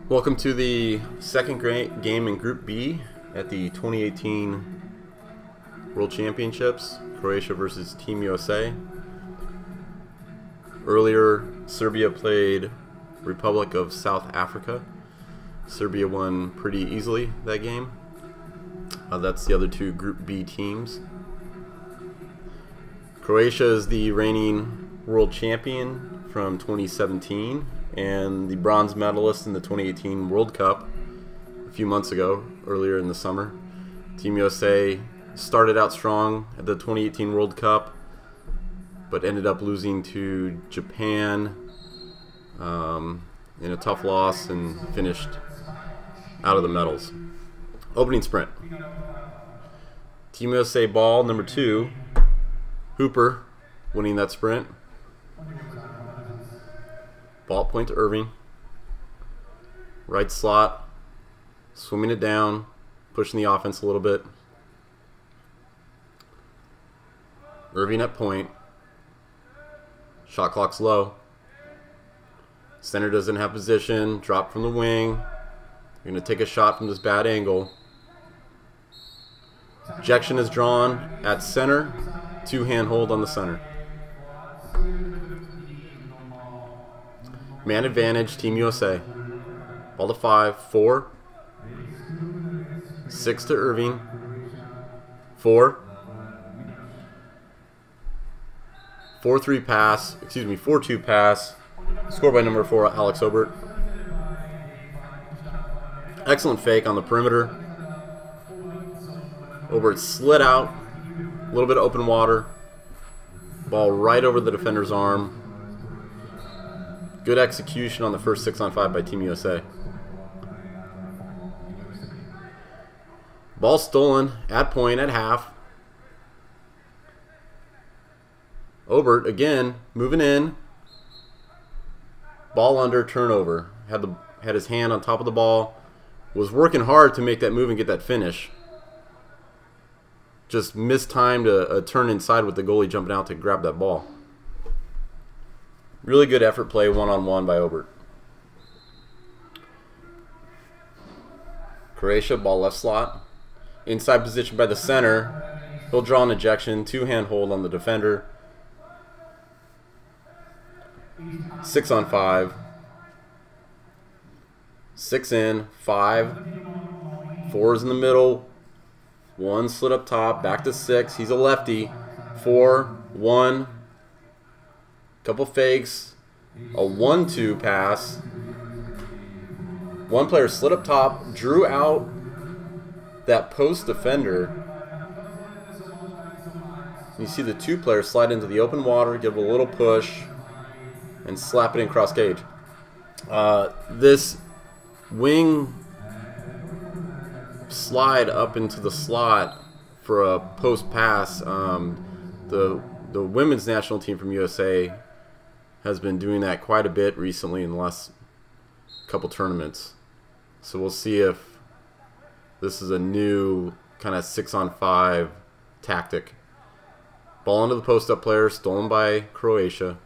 Welcome to the second game in Group B at the 2018 World Championships, Croatia versus Team USA. Earlier, Serbia played Republic of South Africa. Serbia won pretty easily that game. That's the other two Group B teams. Croatia is the reigning world champion from 2017 and the bronze medalist in the 2018 World Cup a few months ago, earlier in the summer. Team USA started out strong at the 2018 World Cup, but ended up losing to Japan in a tough loss and finished out of the medals. Opening sprint. Team USA ball, number 2, Hooper, winning that sprint. Ball point to Irving. Right slot, swimming it down, pushing the offense a little bit. Irving at point. Shot clock's low. Center doesn't have position. Drop from the wing. You're going to take a shot from this bad angle. Ejection is drawn at center. Two-hand hold on the center. Man advantage, Team USA. Ball to 5, 4. 6 to Irving. 4. 4-3 pass, 4-2 pass. Scored by number 4, Alex Obert. Excellent fake on the perimeter. Obert slid out. A little bit of open water. Ball right over the defender's arm. Good execution on the first 6-on-5 by Team USA. Ball stolen at point at half. Obert again moving in. Ball under, turnover. Had his hand on top of the ball. Was working hard to make that move and get that finish. Just mistimed a turn inside with the goalie jumping out to grab that ball. Really good effort play one-on-one by Obert. Croatia, ball left slot. Inside position by the center. He'll draw an ejection. Two-hand hold on the defender. 6-on-5. 6 in. 5. 4 is in the middle. 1 slid up top. Back to 6. He's a lefty. 4. 1. Couple fakes, a 1-2 pass. One player slid up top, drew out that post defender. You see the two players slide into the open water, give a little push, and slap it in cross cage. This wing slide up into the slot for a post pass. The women's national team from USA has been doing that quite a bit recently in the last couple tournaments. So we'll see if this is a new kind of 6-on-5 tactic. Ball into the post-up player, stolen by Croatia.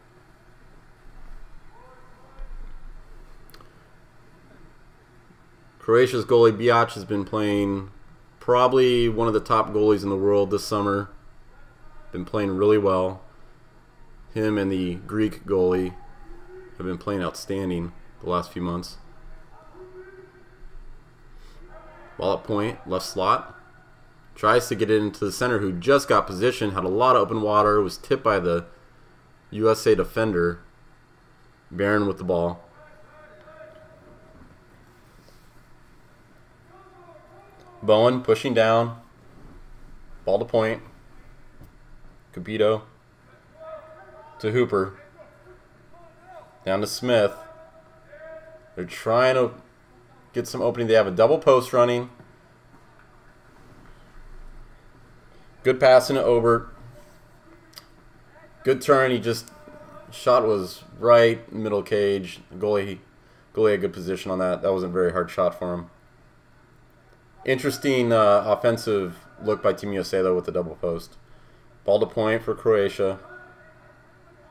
Croatia's goalie Biac has been playing probably one of the top goalies in the world this summer. Been playing really well. Him and the Greek goalie have been playing outstanding the last few months. Ball at point, left slot. Tries to get it into the center who just got position, had a lot of open water, was tipped by the USA defender. Barron with the ball. Bowen pushing down. Ball to point. Capito to Hooper. Down to Smith. They're trying to get some opening. They have a double post running. Good pass into Obert. Good turn. He just shot was right middle cage. Goalie had good position on that. That wasn't a very hard shot for him. Interesting offensive look by Team USA though with the double post. Ball to point for Croatia.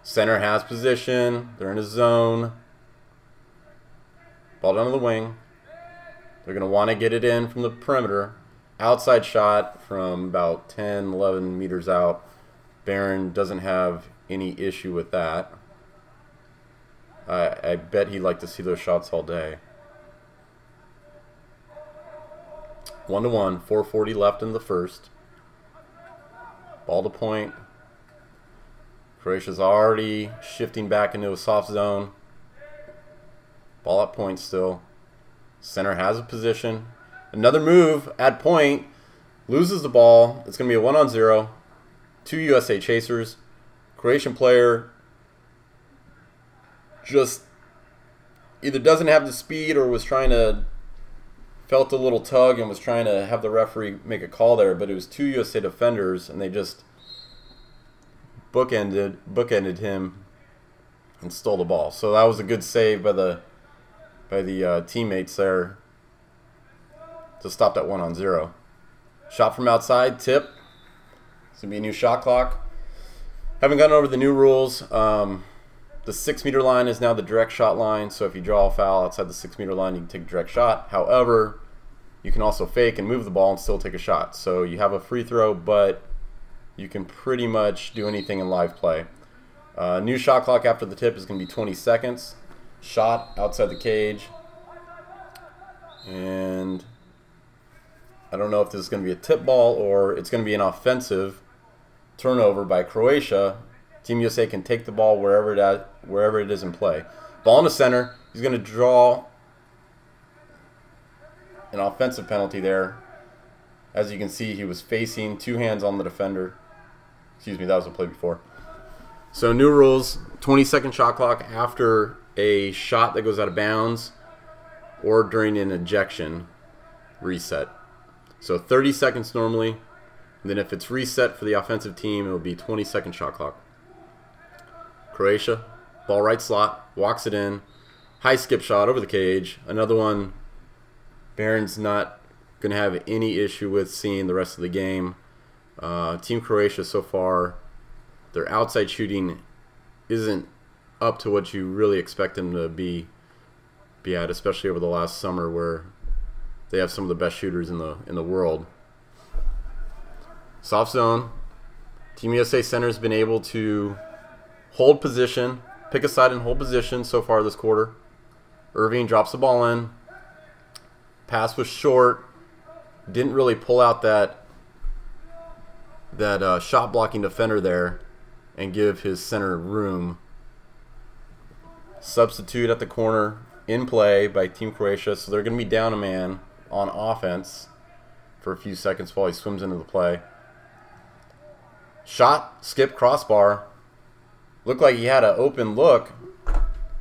Center has position. They're in a zone. Ball down to the wing. They're going to want to get it in from the perimeter. Outside shot from about 10, 11 meters out. Barron doesn't have any issue with that. I bet he'd like to see those shots all day. 1-1, 4:40 left in the first. Ball to point. Croatia's already shifting back into a soft zone. Ball at point still. Center has a position. Another move at point. Loses the ball. It's going to be a 1-on-0. 2 USA chasers. Croatian player just either doesn't have the speed or was trying to, felt a little tug and was trying to have the referee make a call there, but it was 2 USA defenders and they just bookended him and stole the ball. So that was a good save by the teammates there to stop that 1-on-0. Shot from outside, tip. It's going to be a new shot clock. Haven't gotten over the new rules. The 6-meter line is now the direct shot line, so if you draw a foul outside the 6-meter line, you can take a direct shot. However, you can also fake and move the ball and still take a shot. So you have a free throw, but you can pretty much do anything in live play. New shot clock after the tip is going to be 20 seconds. Shot outside the cage. And I don't know if this is going to be a tip ball or it's going to be an offensive turnover by Croatia. Team USA can take the ball wherever it is in play. Ball in the center. He's going to draw an offensive penalty there. As you can see, he was facing 2 hands on the defender. Excuse me, that was a play before. So new rules, 20-second shot clock after a shot that goes out of bounds or during an ejection reset. So 30 seconds normally. And then if it's reset for the offensive team, it will be 20-second shot clock. Croatia, ball right slot, walks it in. High skip shot over the cage. Another one Barron's not going to have any issue with seeing the rest of the game. Team Croatia so far, their outside shooting isn't up to what you really expect them to be at, especially over the last summer where they have some of the best shooters in the world. Soft zone. Team USA center has been able to hold position, pick a side and hold position so far this quarter. Irving drops the ball in. Pass was short. Didn't really pull out that shot blocking defender there and give his center room. Substitute at the corner in play by Team Croatia, so they're going to be down a man on offense for a few seconds while he swims into the play. Shot, skip, crossbar. Looked like he had an open look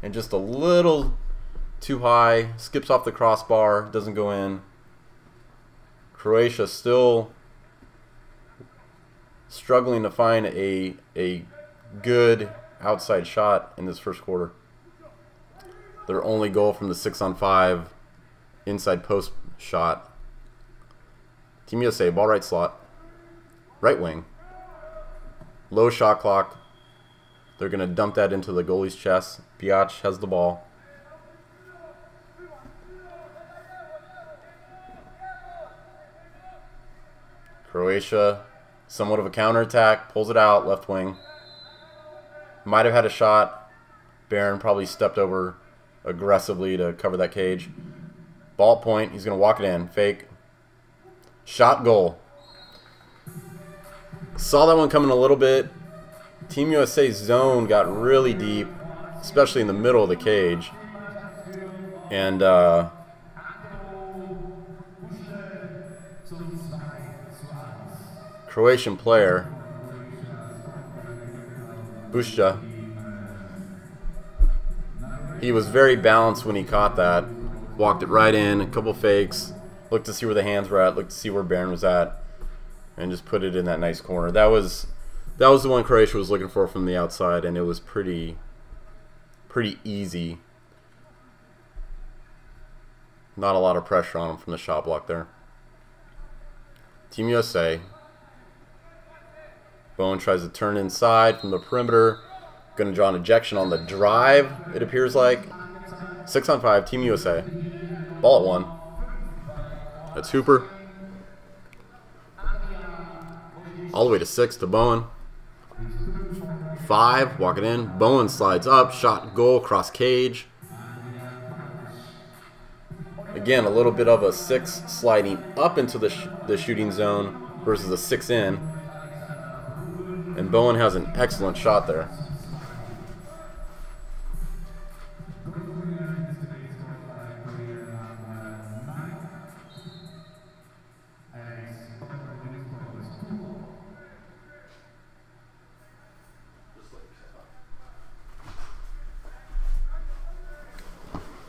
and just a little too high. Skips off the crossbar, doesn't go in. Croatia still struggling to find a good outside shot in this first quarter. Their only goal from the 6-on-5 inside post shot. Team USA, ball right slot. Right wing. Low shot clock. They're going to dump that into the goalie's chest. Biac has the ball. Croatia, somewhat of a counterattack, pulls it out, left wing. Might have had a shot. Barron probably stepped over aggressively to cover that cage. Ball at point, he's going to walk it in, fake. Shot, goal. Saw that one coming a little bit. Team USA's zone got really deep, especially in the middle of the cage. And Croatian player, Busha, he was very balanced when he caught that. Walked it right in, a couple fakes, looked to see where the hands were at, looked to see where Barron was at, and just put it in that nice corner. That was the one Croatia was looking for from the outside, and it was pretty easy. Not a lot of pressure on him from the shot block there. Team USA. Bowen tries to turn inside from the perimeter. Going to draw an ejection on the drive, it appears like. 6-on-5, Team USA. Ball at 1. That's Hooper. All the way to 6 to Bowen. 5, walk it in. Bowen slides up, shot, goal, cross cage. Again, a little bit of a 6 sliding up into the shooting zone versus a 6 in. And Bowen has an excellent shot there.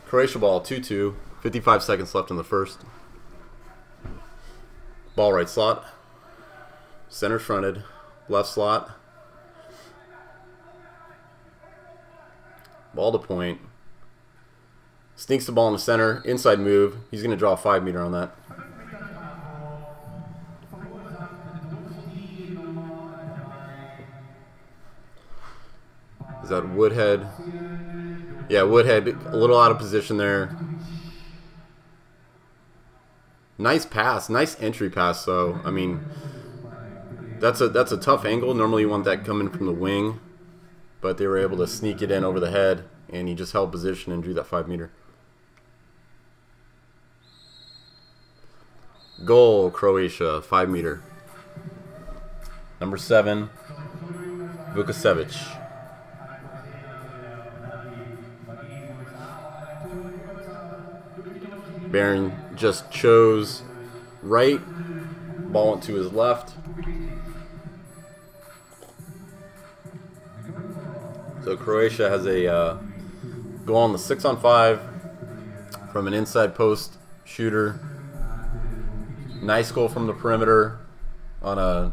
Croatia ball, 2-2. 55 seconds left in the first. Ball right slot. Center fronted. Left slot. Ball to point. Sneaks the ball in the center. Inside move. He's going to draw a 5-meter on that. Is that Woodhead? Yeah, Woodhead a little out of position there. Nice pass, nice entry pass though. I mean, that's a tough angle. Normally you want that coming from the wing, but they were able to sneak it in over the head, and he just held position and drew that 5-meter. Goal, Croatia, 5-meter. Number 7, Vukasevic. Barron just chose right. Ball went to his left. So Croatia has a goal on the 6-on-5 from an inside post shooter. Nice goal from the perimeter on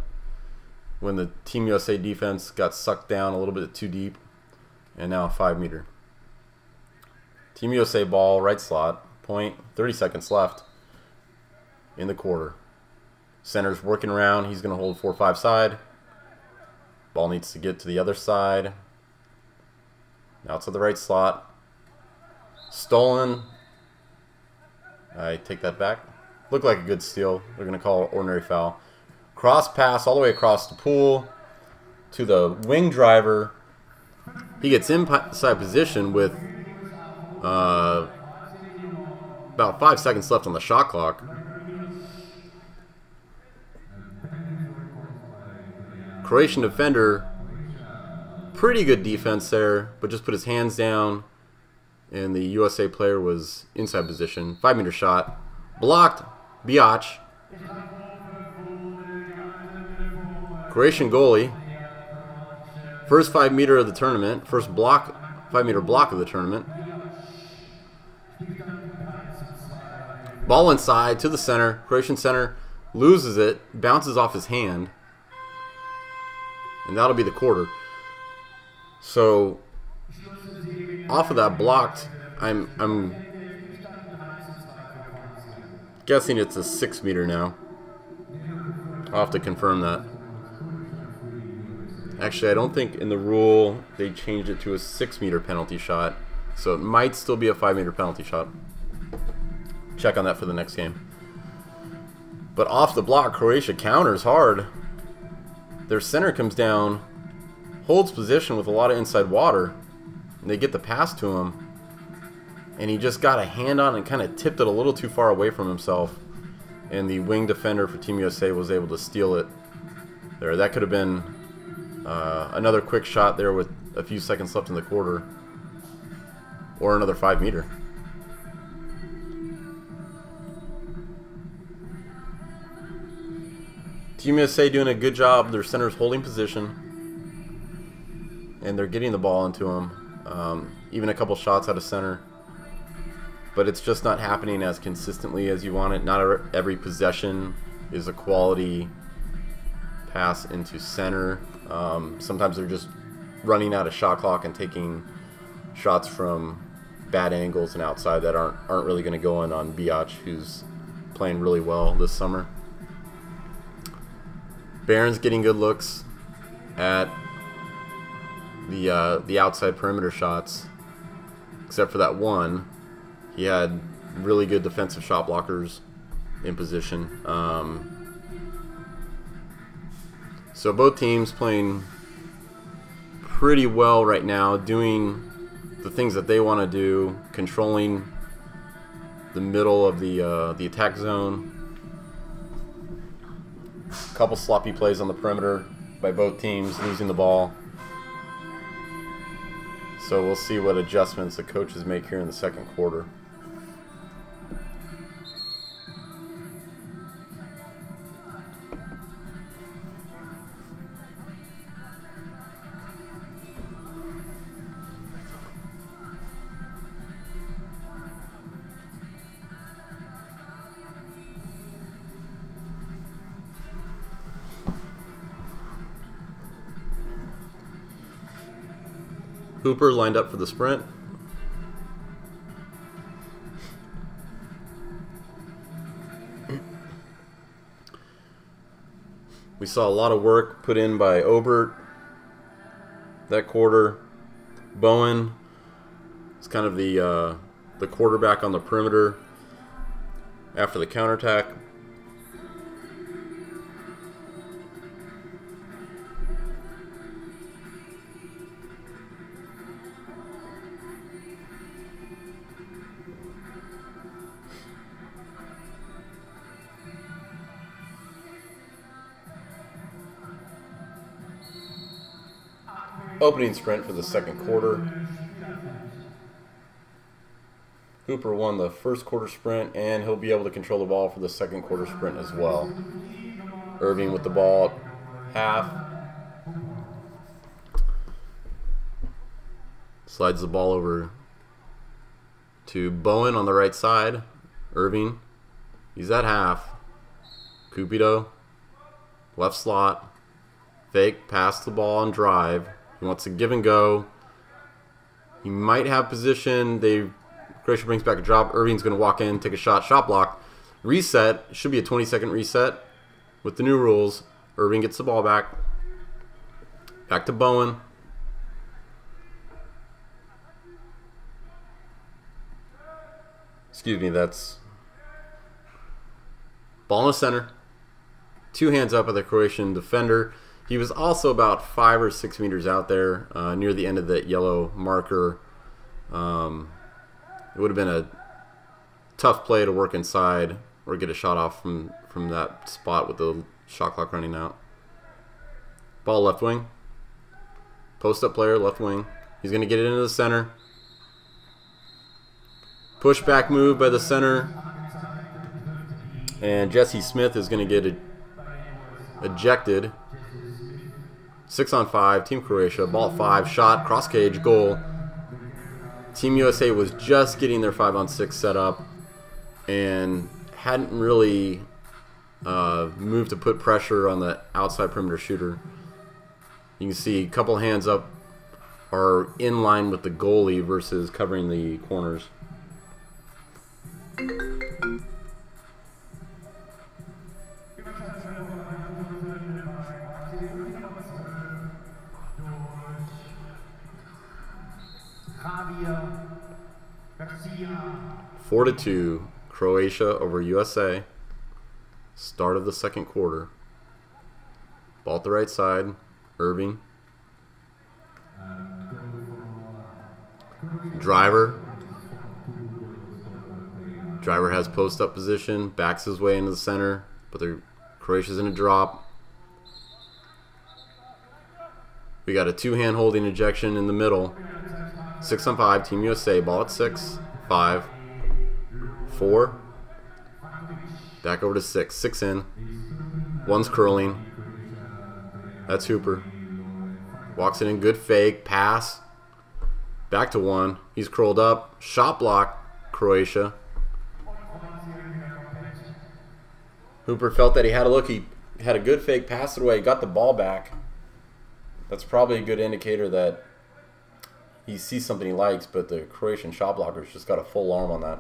when the Team USA defense got sucked down a little bit too deep, and now a 5-meter. Team USA ball, right slot. Point, 30 seconds left in the quarter. Center's working around. He's going to hold 4-5 side. Ball needs to get to the other side. Now to the right slot. Stolen. I take that back. Looked like a good steal. They're going to call it ordinary foul. Cross pass all the way across the pool to the wing driver. He gets inside position with about 5 seconds left on the shot clock. Croatian defender, pretty good defense there, but just put his hands down, and the USA player was inside position. 5-meter shot, blocked. Biac. Croatian goalie, first 5-meter of the tournament, first 5-meter block of the tournament. Ball inside to the center. Croatian center loses it, bounces off his hand, and that'll be the quarter. So off of that blocked, I'm guessing it's a 6-meter now. I'll have to confirm that. Actually, I don't think in the rule they changed it to a 6-meter penalty shot, so it might still be a 5-meter penalty shot. Check on that for the next game. But off the block, Croatia counters hard. Their center comes down, holds position with a lot of inside water, and they get the pass to him. And he just got a hand on it and kind of tipped it a little too far away from himself. And the wing defender for Team USA was able to steal it there. That could have been another quick shot there with a few seconds left in the quarter. Or another 5-meter. Team USA doing a good job. Their center's holding position, and they're getting the ball into him. Even a couple shots out of center, but it's just not happening as consistently as you want it. Not every possession is a quality pass into center. Sometimes they're just running out of shot clock and taking shots from bad angles and outside that aren't really going to go in on Biac, who's playing really well this summer. Barron's getting good looks at the outside perimeter shots, except for that one. he had really good defensive shot blockers in position. So both teams playing pretty well right now, doing the things that they want to do, controlling the middle of the attack zone. A couple sloppy plays on the perimeter by both teams, losing the ball. So we'll see what adjustments the coaches make here in the second quarter. Hooper lined up for the sprint. We saw a lot of work put in by Obert that quarter. Bowen is kind of the quarterback on the perimeter after the counterattack. Opening sprint for the second quarter. Hooper won the first quarter sprint, and he'll be able to control the ball for the second quarter sprint as well. Irving with the ball at half. Slides the ball over to Bowen on the right side. Irving, he's at half. Cupido, left slot. Fake, pass the ball and drive. He wants to give and go. He might have position. Croatia brings back a drop. Irving's going to walk in, take a shot, shot block. Reset. Should be a 20-second reset with the new rules. Irving gets the ball back. Back to Bowen. Excuse me, that's ball in the center. Two hands up at the Croatian defender. He was also about 5 or 6 meters out there near the end of that yellow marker. It would have been a tough play to work inside or get a shot off from that spot with the shot clock running out. Ball left wing. Post-up player, left wing. He's going to get it into the center. Push-back move by the center. And Jesse Smith is going to get ejected. 6-on-5, Team Croatia, ball at 5, shot, cross cage, goal. Team USA was just getting their 5-on-6 set up and hadn't really moved to put pressure on the outside perimeter shooter. You can see a couple hands up are in line with the goalie versus covering the corners. Four to 2, Croatia over USA. Start of the second quarter. Ball at the right side, Irving. Driver has post-up position, backs his way into the center, but the Croatia's in a drop. We got a two-hand holding ejection in the middle. 6-on-5, Team USA, ball at 6, 5, 4, back over to 6, 6 in, one's curling, that's Hooper, walks it in, good fake, pass, back to 1, he's curled up, shot block, Croatia. Hooper felt that he had a look, he had a good fake, passed it away, got the ball back. That's probably a good indicator that he sees something he likes, but the Croatian shot blockers just got a full arm on that.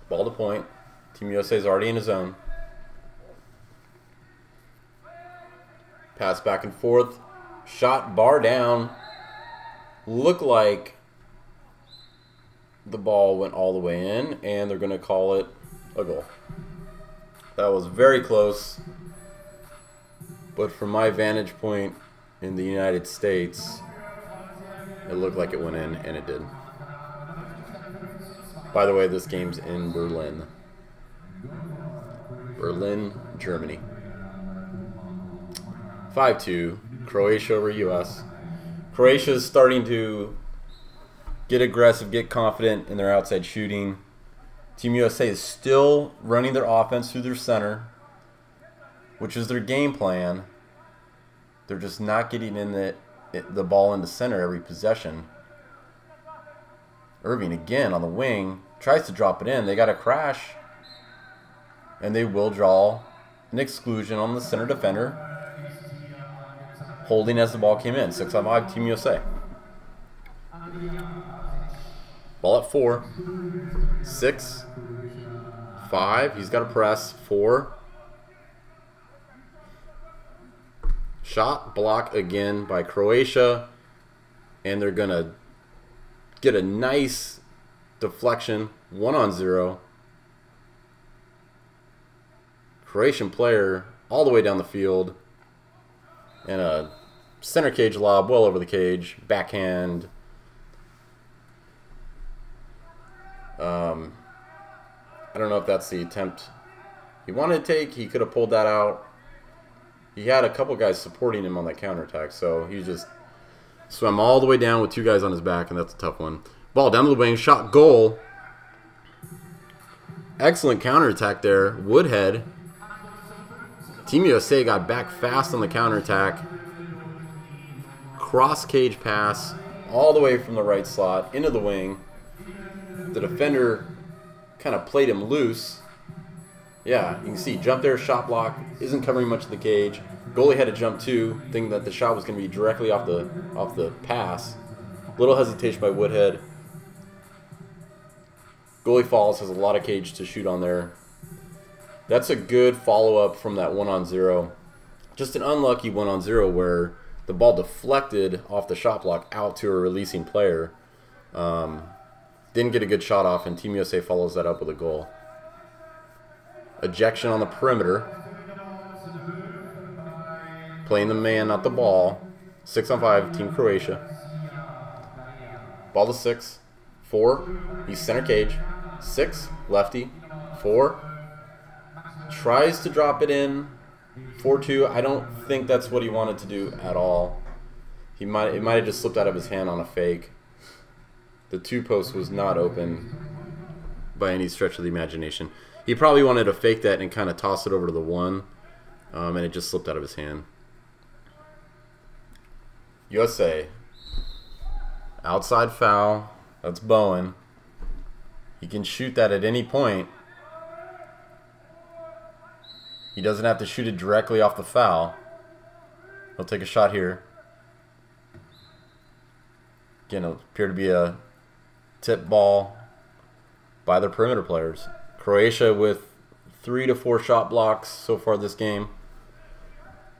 Ball to point. Team USA is already in his zone. Pass back and forth. Shot, bar down. look like the ball went all the way in, and they're going to call it a goal. That was very close, but from my vantage point in the United States, it looked like it went in, and it did. By the way, this game's in Berlin. Berlin, Germany. 5-2, Croatia over US. Croatia is starting to get aggressive, get confident in their outside shooting. Team USA is still running their offense through their center, which is their game plan. They're just not getting in the ball in the center every possession. Irving again on the wing, tries to drop it in. They got a crash, and they will draw an exclusion on the center defender, holding as the ball came in. 6-on-5, Team USA. Ball at 4. 6. 5. He's got a press. 4. Shot block again by Croatia, and they're going to get a nice deflection. 1-on-0. Croatian player all the way down the field, and a center cage lob well over the cage. Backhand. I don't know if that's the attempt he wanted to take. He could have pulled that out. He had a couple guys supporting him on that counterattack, so he just swam all the way down with 2 guys on his back, and that's a tough one. Ball down to the wing, shot, goal. Excellent counterattack there. Woodhead. Team USA got back fast on the counterattack. Cross cage pass all the way from the right slot into the wing. The defender kind of played him loose. Yeah, you can see jump there, shot block, isn't covering much of the cage. Goalie had to jump too, thinking that the shot was going to be directly off the pass. Little hesitation by Woodhead. Goalie falls, has a lot of cage to shoot on there. That's a good follow-up from that 1-on-0. Just an unlucky 1-on-0 where the ball deflected off the shot block out to a releasing player. Didn't get a good shot off, and Team USA follows that up with a goal. Ejection on the perimeter. Playing the man, not the ball. 6-on-5, Team Croatia. Ball to 6. 4. He's center cage. 6. Lefty. 4. Tries to drop it in. 4-2. I don't think that's what he wanted to do at all. It might have just slipped out of his hand on a fake. The 2 post was not open by any stretch of the imagination. He probably wanted to fake that and kind of toss it over to the 1, and it just slipped out of his hand. USA. Outside foul. That's Bowen. He can shoot that at any point. He doesn't have to shoot it directly off the foul. He'll take a shot here. Again, it'll appear to be a tip ball by their perimeter players. Croatia with 3 to 4 shot blocks so far this game.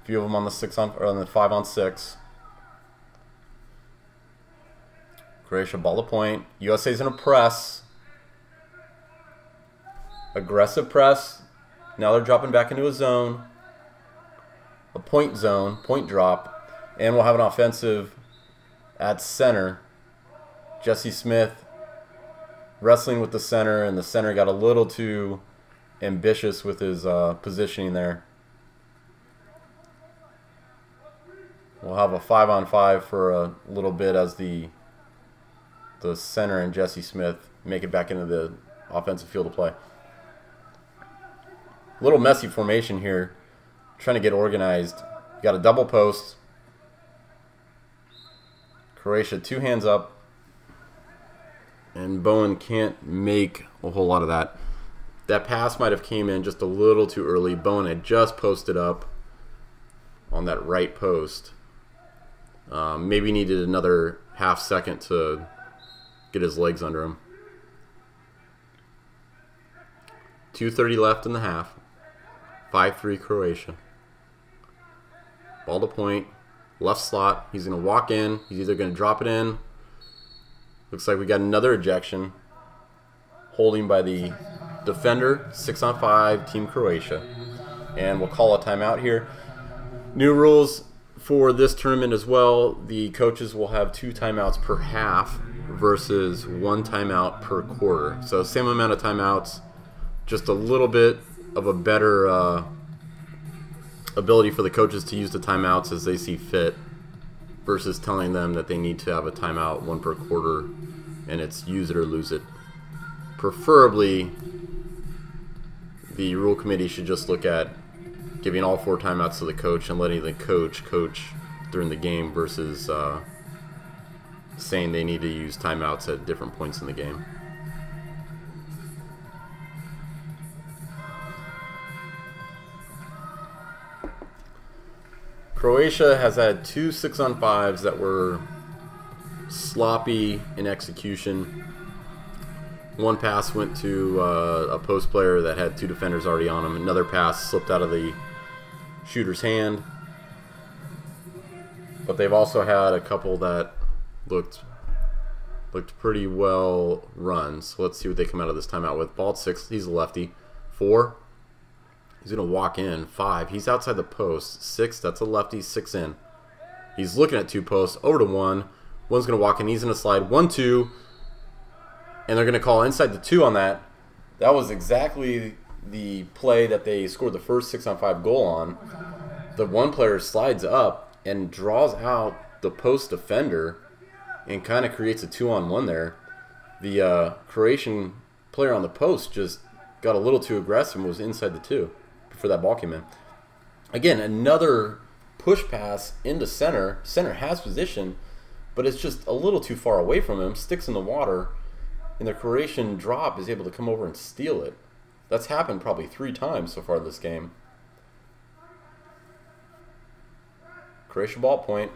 A few of them on the 5-on-6. Croatia ball to point. USA's in a press. Aggressive press. Now they're dropping back into a zone. A point zone, point drop. And we'll have an offensive at center. Jesse Smith wrestling with the center, and the center got a little too ambitious with his positioning there. We'll have a 5-on-5 for a little bit as the center and Jesse Smith make it back into the offensive field of play. A little messy formation here, trying to get organized. You got a double post. Croatia 2 hands up. And Bowen can't make a whole lot of that. That pass might have came in just a little too early. Bowen had just posted up on that right post. Maybe needed another half second to get his legs under him. 2:30 left in the half. 5-3 Croatia. Ball to point. Left slot. He's going to walk in. He's either going to drop it in Looks like we got another ejection. Holding by the defender, 6-on-5, Team Croatia. And we'll call a timeout here. New rules for this tournament as well. The coaches will have 2 timeouts per half versus 1 timeout per quarter. So same amount of timeouts, just a little bit of a better ability for the coaches to use the timeouts as they see fit versus telling them that they need to have a timeout, 1 per quarter, and it's use it or lose it. Preferably, the rule committee should just look at giving all 4 timeouts to the coach and letting the coach during the game versus saying they need to use timeouts at different points in the game. Croatia has had 2 6-on-5s that were sloppy in execution. One pass went to a post player that had 2 defenders already on him. Another pass slipped out of the shooter's hand. But they've also had a couple that looked pretty well run. So let's see what they come out of this timeout with. Ball at 6. He's a lefty. 4. He's going to walk in. 5. He's outside the post. 6. That's a lefty. 6 in. He's looking at 2 posts. Over to 1. One's going to walk in. He's going to slide. 1, 2. And they're going to call inside the 2 on that. That was exactly the play that they scored the first 6-on-5 goal on. The one player slides up and draws out the post defender and kind of creates a 2-on-1 there. The Croatian player on the post just got a little too aggressive and was inside the 2 before that ball came in. Again, another push pass into center. Center has position, but it's just a little too far away from him. Sticks in the water. And the Croatian drop is able to come over and steal it. That's happened probably 3 times so far this game. Croatia ball point.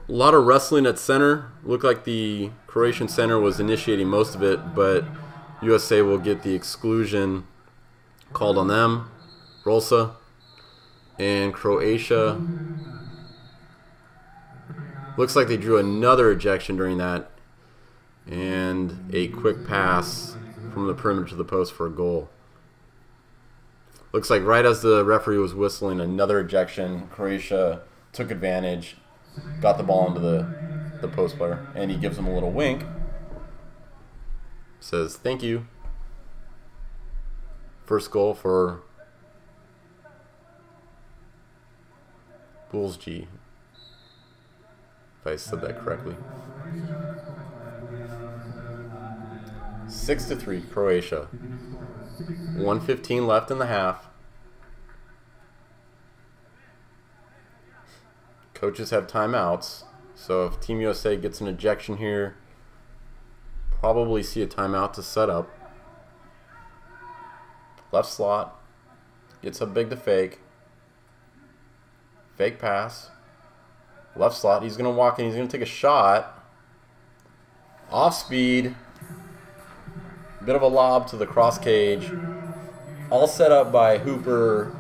A lot of wrestling at center. Looked like the Croatian center was initiating most of it, but USA will get the exclusion called on them. Rolsa. And Croatia... looks like they drew another ejection during that. And a quick pass from the perimeter to the post for a goal. Looks like right as the referee was whistling, another ejection. Croatia took advantage, got the ball into the post player, and he gives him a little wink. Says, thank you. First goal for Bulls G. If I said that correctly. 6-3, Croatia. 1:15 left in the half. Coaches have timeouts, so if Team USA gets an ejection here, probably see a timeout to set up. Left slot. Gets up big to fake. Fake pass. Left slot, he's going to walk in, he's going to take a shot. Off speed. Bit of a lob to the cross cage. All set up by Hooper.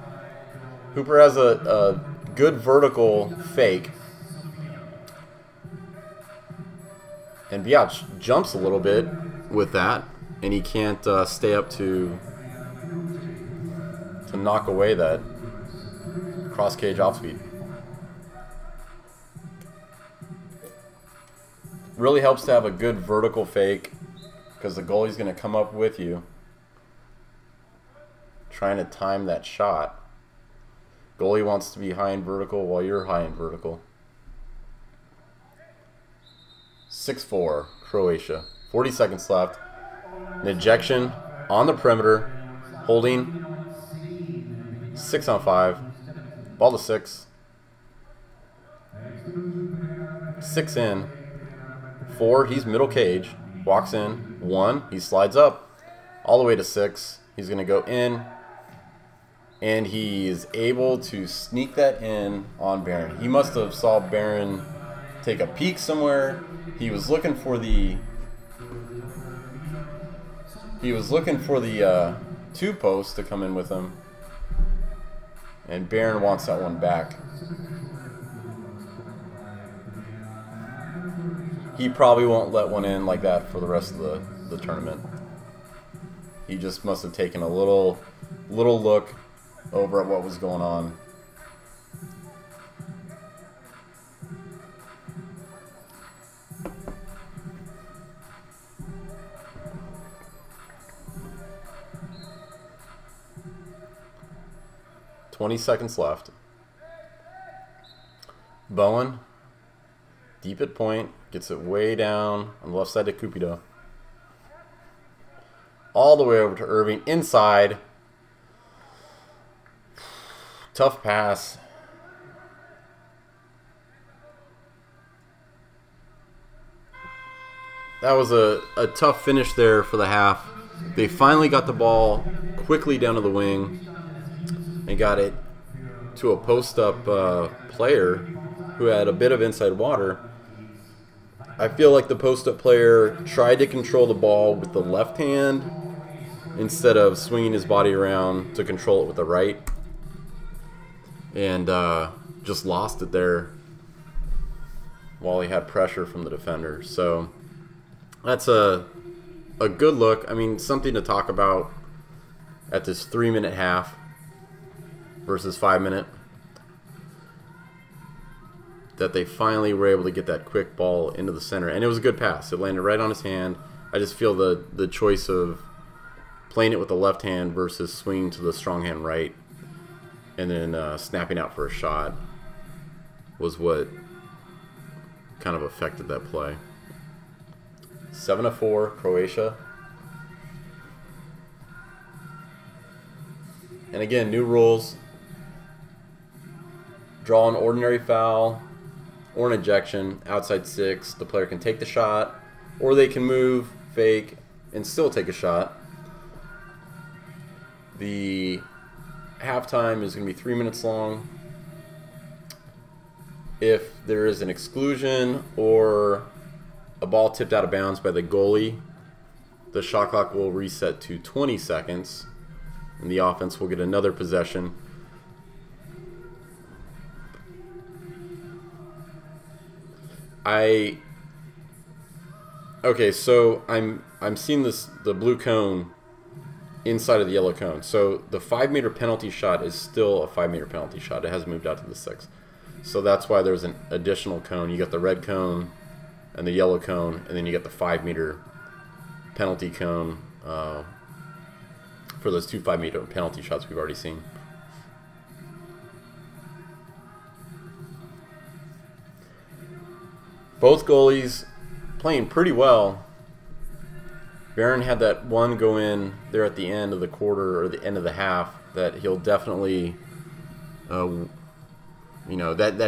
Hooper has a good vertical fake. And Biatch jumps a little bit with that. And he can't stay up to knock away that cross cage off speed. Really helps to have a good vertical fake because the goalie's going to come up with you trying to time that shot. Goalie wants to be high and vertical while you're high and vertical. 6-4, Croatia. 40 seconds left. An ejection on the perimeter. Holding. 6-on-5. Ball to 6. 6 in. 4, he's middle cage. Walks in. 1, he slides up. All the way to 6. He's going to go in. And he is able to sneak that in on Barron. He must have saw Barron take a peek somewhere. He was looking for the 2 posts to come in with him. And Barron wants that one back. he probably won't let one in like that for the rest of the tournament. He just must have taken a little look over at what was going on. $20 left. Bowen, deep at point, gets it way down on the left side to Cupido. All the way over to Irving, inside. Tough pass. That was a tough finish there for the half. They finally got the ball quickly down to the wing and got it to a post-up player who had a bit of inside water. I feel like the post-up player tried to control the ball with the left hand instead of swinging his body around to control it with the right, and just lost it there while he had pressure from the defender. So that's a good look. I mean, something to talk about at this 3-minute half versus 5-minute. That they finally were able to get that quick ball into the center. And it was a good pass. It landed right on his hand. I just feel the choice of playing it with the left hand versus swinging to the strong hand right and then snapping out for a shot was what kind of affected that play. 7-4, Croatia. And again, new rules. Draw an ordinary foul or an ejection outside 6. The player can take the shot, or they can move, fake, and still take a shot. The halftime is going to be 3 minutes long. If there is an exclusion or a ball tipped out of bounds by the goalie, the shot clock will reset to 20 seconds, and the offense will get another possession. Okay, so I'm seeing the blue cone inside of the yellow cone. So the 5-meter penalty shot is still a 5-meter penalty shot. It hasn't moved out to the 6. So that's why there's an additional cone. You got the red cone and the yellow cone, and then you got the 5-meter penalty cone for those 2 5-meter penalty shots we've already seen. Both goalies playing pretty well. Barron had that one go in there at the end of the quarter or the end of the half that he'll definitely, that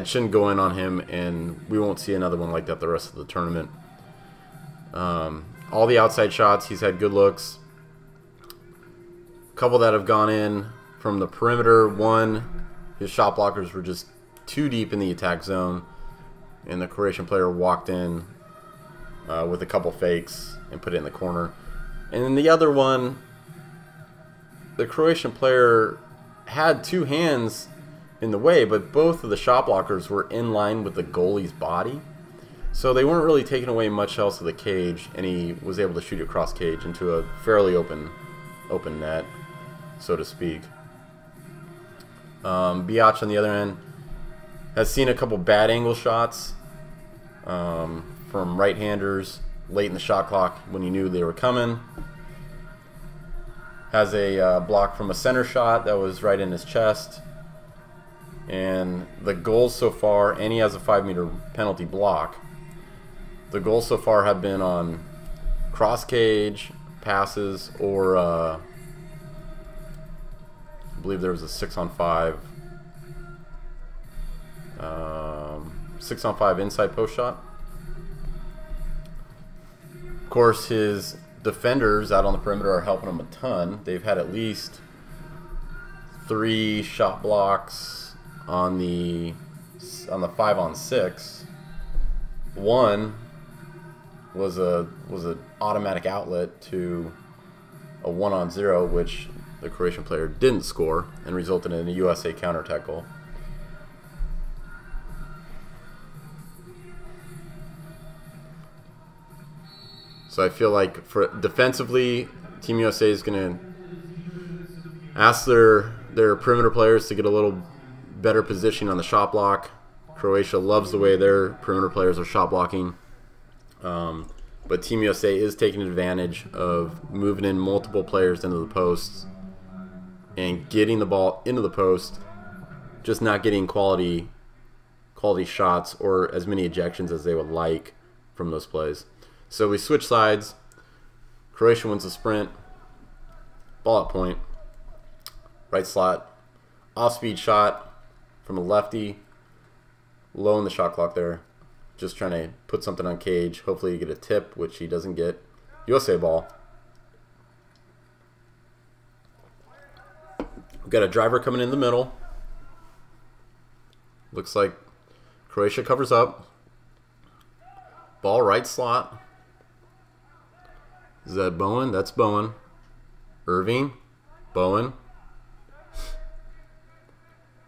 shouldn't go in on him, and we won't see another one like that the rest of the tournament. All the outside shots, he's had good looks. A couple that have gone in from the perimeter. One, his shot blockers were just too deep in the attack zone, and the Croatian player walked in with a couple fakes and put it in the corner. And then the other one, the Croatian player had 2 hands in the way, but both of the shot blockers were in line with the goalie's body. So they weren't really taking away much else of the cage, and he was able to shoot it cross cage into a fairly open net, so to speak. Biatch on the other end has seen a couple bad angle shots from right-handers late in the shot clock when he knew they were coming. Has a block from a center shot that was right in his chest. And the goals so far, and he has a 5-meter penalty block. The goals so far have been on cross cage, passes, or I believe there was a 6-on-5 6-on-5 inside post shot. Of course, his defenders out on the perimeter are helping him a ton. They've had at least 3 shot blocks on the 5-on-6. One was an automatic outlet to a 1-on-0, which the Croatian player didn't score and resulted in a USA counterattack goal. So I feel like for defensively, Team USA is going to ask their perimeter players to get a little better position on the shot block. Croatia loves the way their perimeter players are shot blocking. But Team USA is taking advantage of moving in multiple players into the posts and getting the ball into the post, just not getting quality shots or as many ejections as they would like from those plays. So we switch sides. Croatia wins the sprint. Ball at point. Right slot. Off-speed shot from a lefty. Low in the shot clock there. Just trying to put something on Cage. Hopefully you get a tip, which he doesn't get. USA ball. We've got a driver coming in the middle. Looks like Croatia covers up. Ball right slot. Is that Bowen? That's Bowen. Irving. Bowen.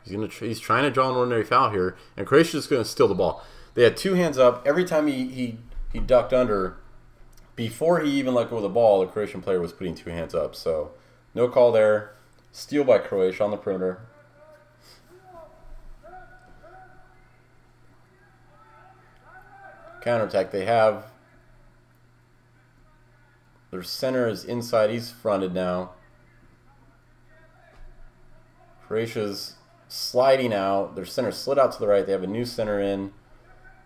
He's trying to draw an ordinary foul here, and Croatia's going to steal the ball. They had two hands up. Every time he ducked under, before he even let go of the ball, the Croatian player was putting two hands up. So no call there. Steal by Croatia on the perimeter. Counterattack. They have their center is inside. He's fronted now. Croatia's sliding out. Their center slid out to the right. They have a new center in.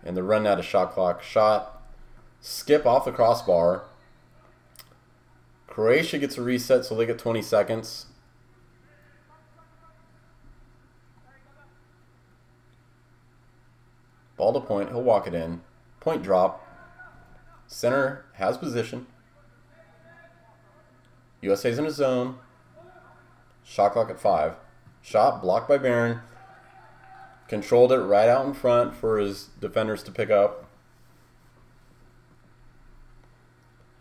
And they're running out of shot clock. Shot. Skip off the crossbar. Croatia gets a reset, so they get 20 seconds. Ball to point. He'll walk it in. Point drop. Center has position. USA's in a zone. Shot clock at 5. Shot blocked by Barron. Controlled it right out in front for his defenders to pick up.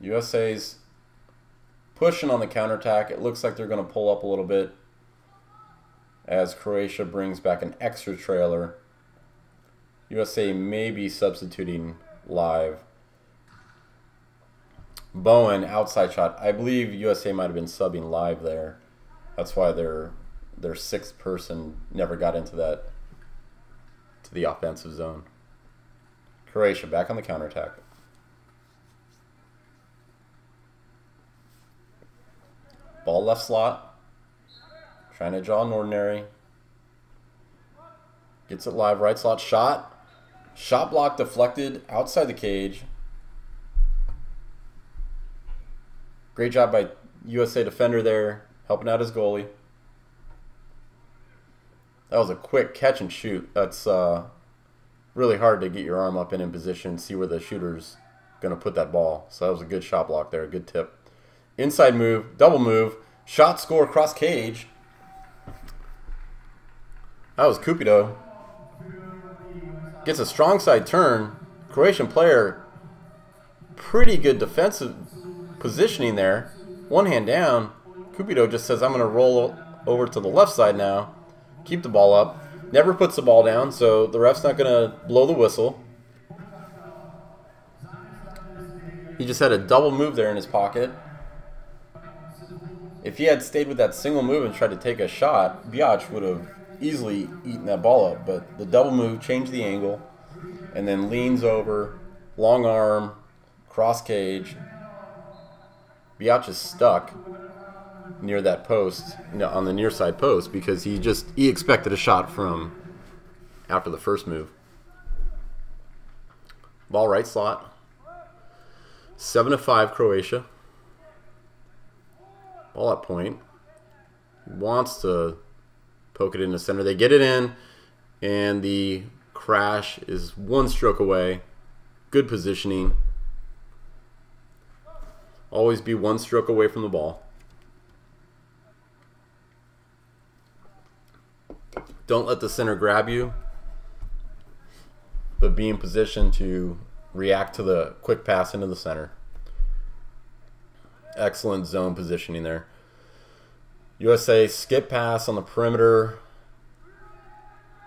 USA's pushing on the counterattack. It looks like they're going to pull up a little bit as Croatia brings back an extra trailer. USA may be substituting live. Bowen, outside shot. I believe USA might have been subbing live there. That's why their sixth person never got into the offensive zone. Croatia back on the counterattack. Ball left slot. Trying to draw an ordinary. Gets it live, right slot. Shot. Shot block deflected outside the cage. Great job by USA defender there, helping out his goalie. That was a quick catch and shoot. That's really hard to get your arm up and in position, see where the shooter's going to put that ball. So that was a good shot block there, a good tip. Inside move, double move, shot, score, cross cage. That was Cupido. Gets a strong side turn. Croatian player, pretty good defensive positioning there. One hand down. Cupido just says, I'm going to roll over to the left side now. Keep the ball up. Never puts the ball down, so the ref's not going to blow the whistle. He just had a double move there in his pocket. If he had stayed with that single move and tried to take a shot, Biac would have easily eaten that ball up. But the double move changed the angle, and then leans over, long arm, cross cage. Biac is stuck near that post, on the near side post, because he expected a shot from after the first move. Ball right slot. 7-5 Croatia. Ball at point. Wants to poke it in the center. They get it in, and the crash is one stroke away. Good positioning. Always be one stroke away from the ball. Don't let the center grab you, but be in position to react to the quick pass into the center. Excellent zone positioning there. USA skip pass on the perimeter.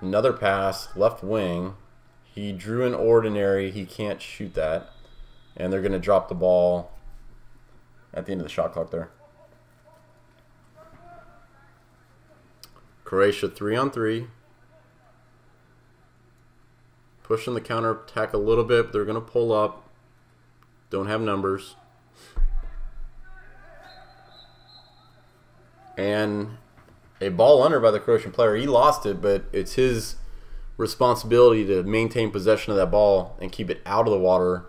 Another pass, left wing. He drew an ordinary. He can't shoot that. And they're going to drop the ball at the end of the shot clock there. Croatia 3-on-3. Pushing the counter attack a little bit, but they're going to pull up. Don't have numbers. And a ball under by the Croatian player. He lost it, but it's his responsibility to maintain possession of that ball and keep it out of the water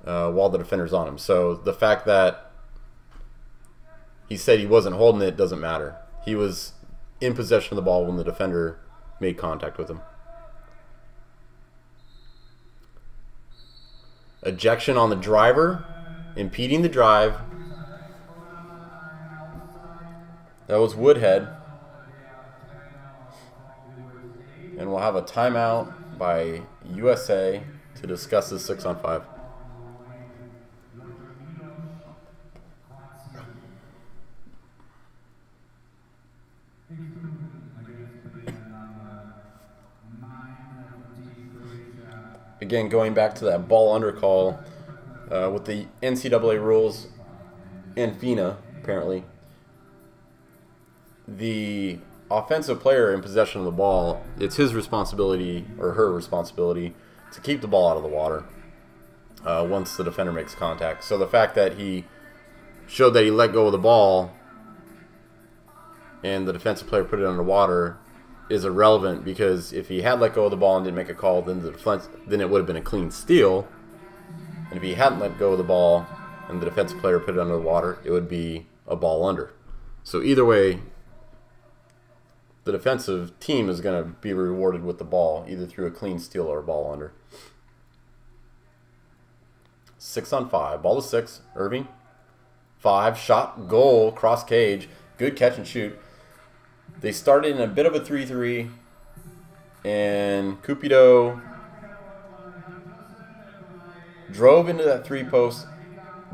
while the defender's on him. So the fact that he said he wasn't holding it doesn't matter. He was in possession of the ball when the defender made contact with him. Ejection on the driver, impeding the drive. That was Woodhead. And we'll have a timeout by USA to discuss this 6-on-5. Again, going back to that ball under call with the NCAA rules and FINA, apparently, the offensive player in possession of the ball, it's his responsibility or her responsibility to keep the ball out of the water once the defender makes contact. So the fact that he showed that he let go of the ball and the defensive player put it underwater is irrelevant, because if he had let go of the ball and didn't make a call, then it would have been a clean steal. And if he hadn't let go of the ball and the defensive player put it under the water, it would be a ball under. So either way, the defensive team is going to be rewarded with the ball, either through a clean steal or a ball under. 6-on-5. Ball to 6. Irving. 5. Shot. Goal. Cross cage. Good catch and shoot. They started in a bit of a 3-3. And Cupido drove into that 3-post.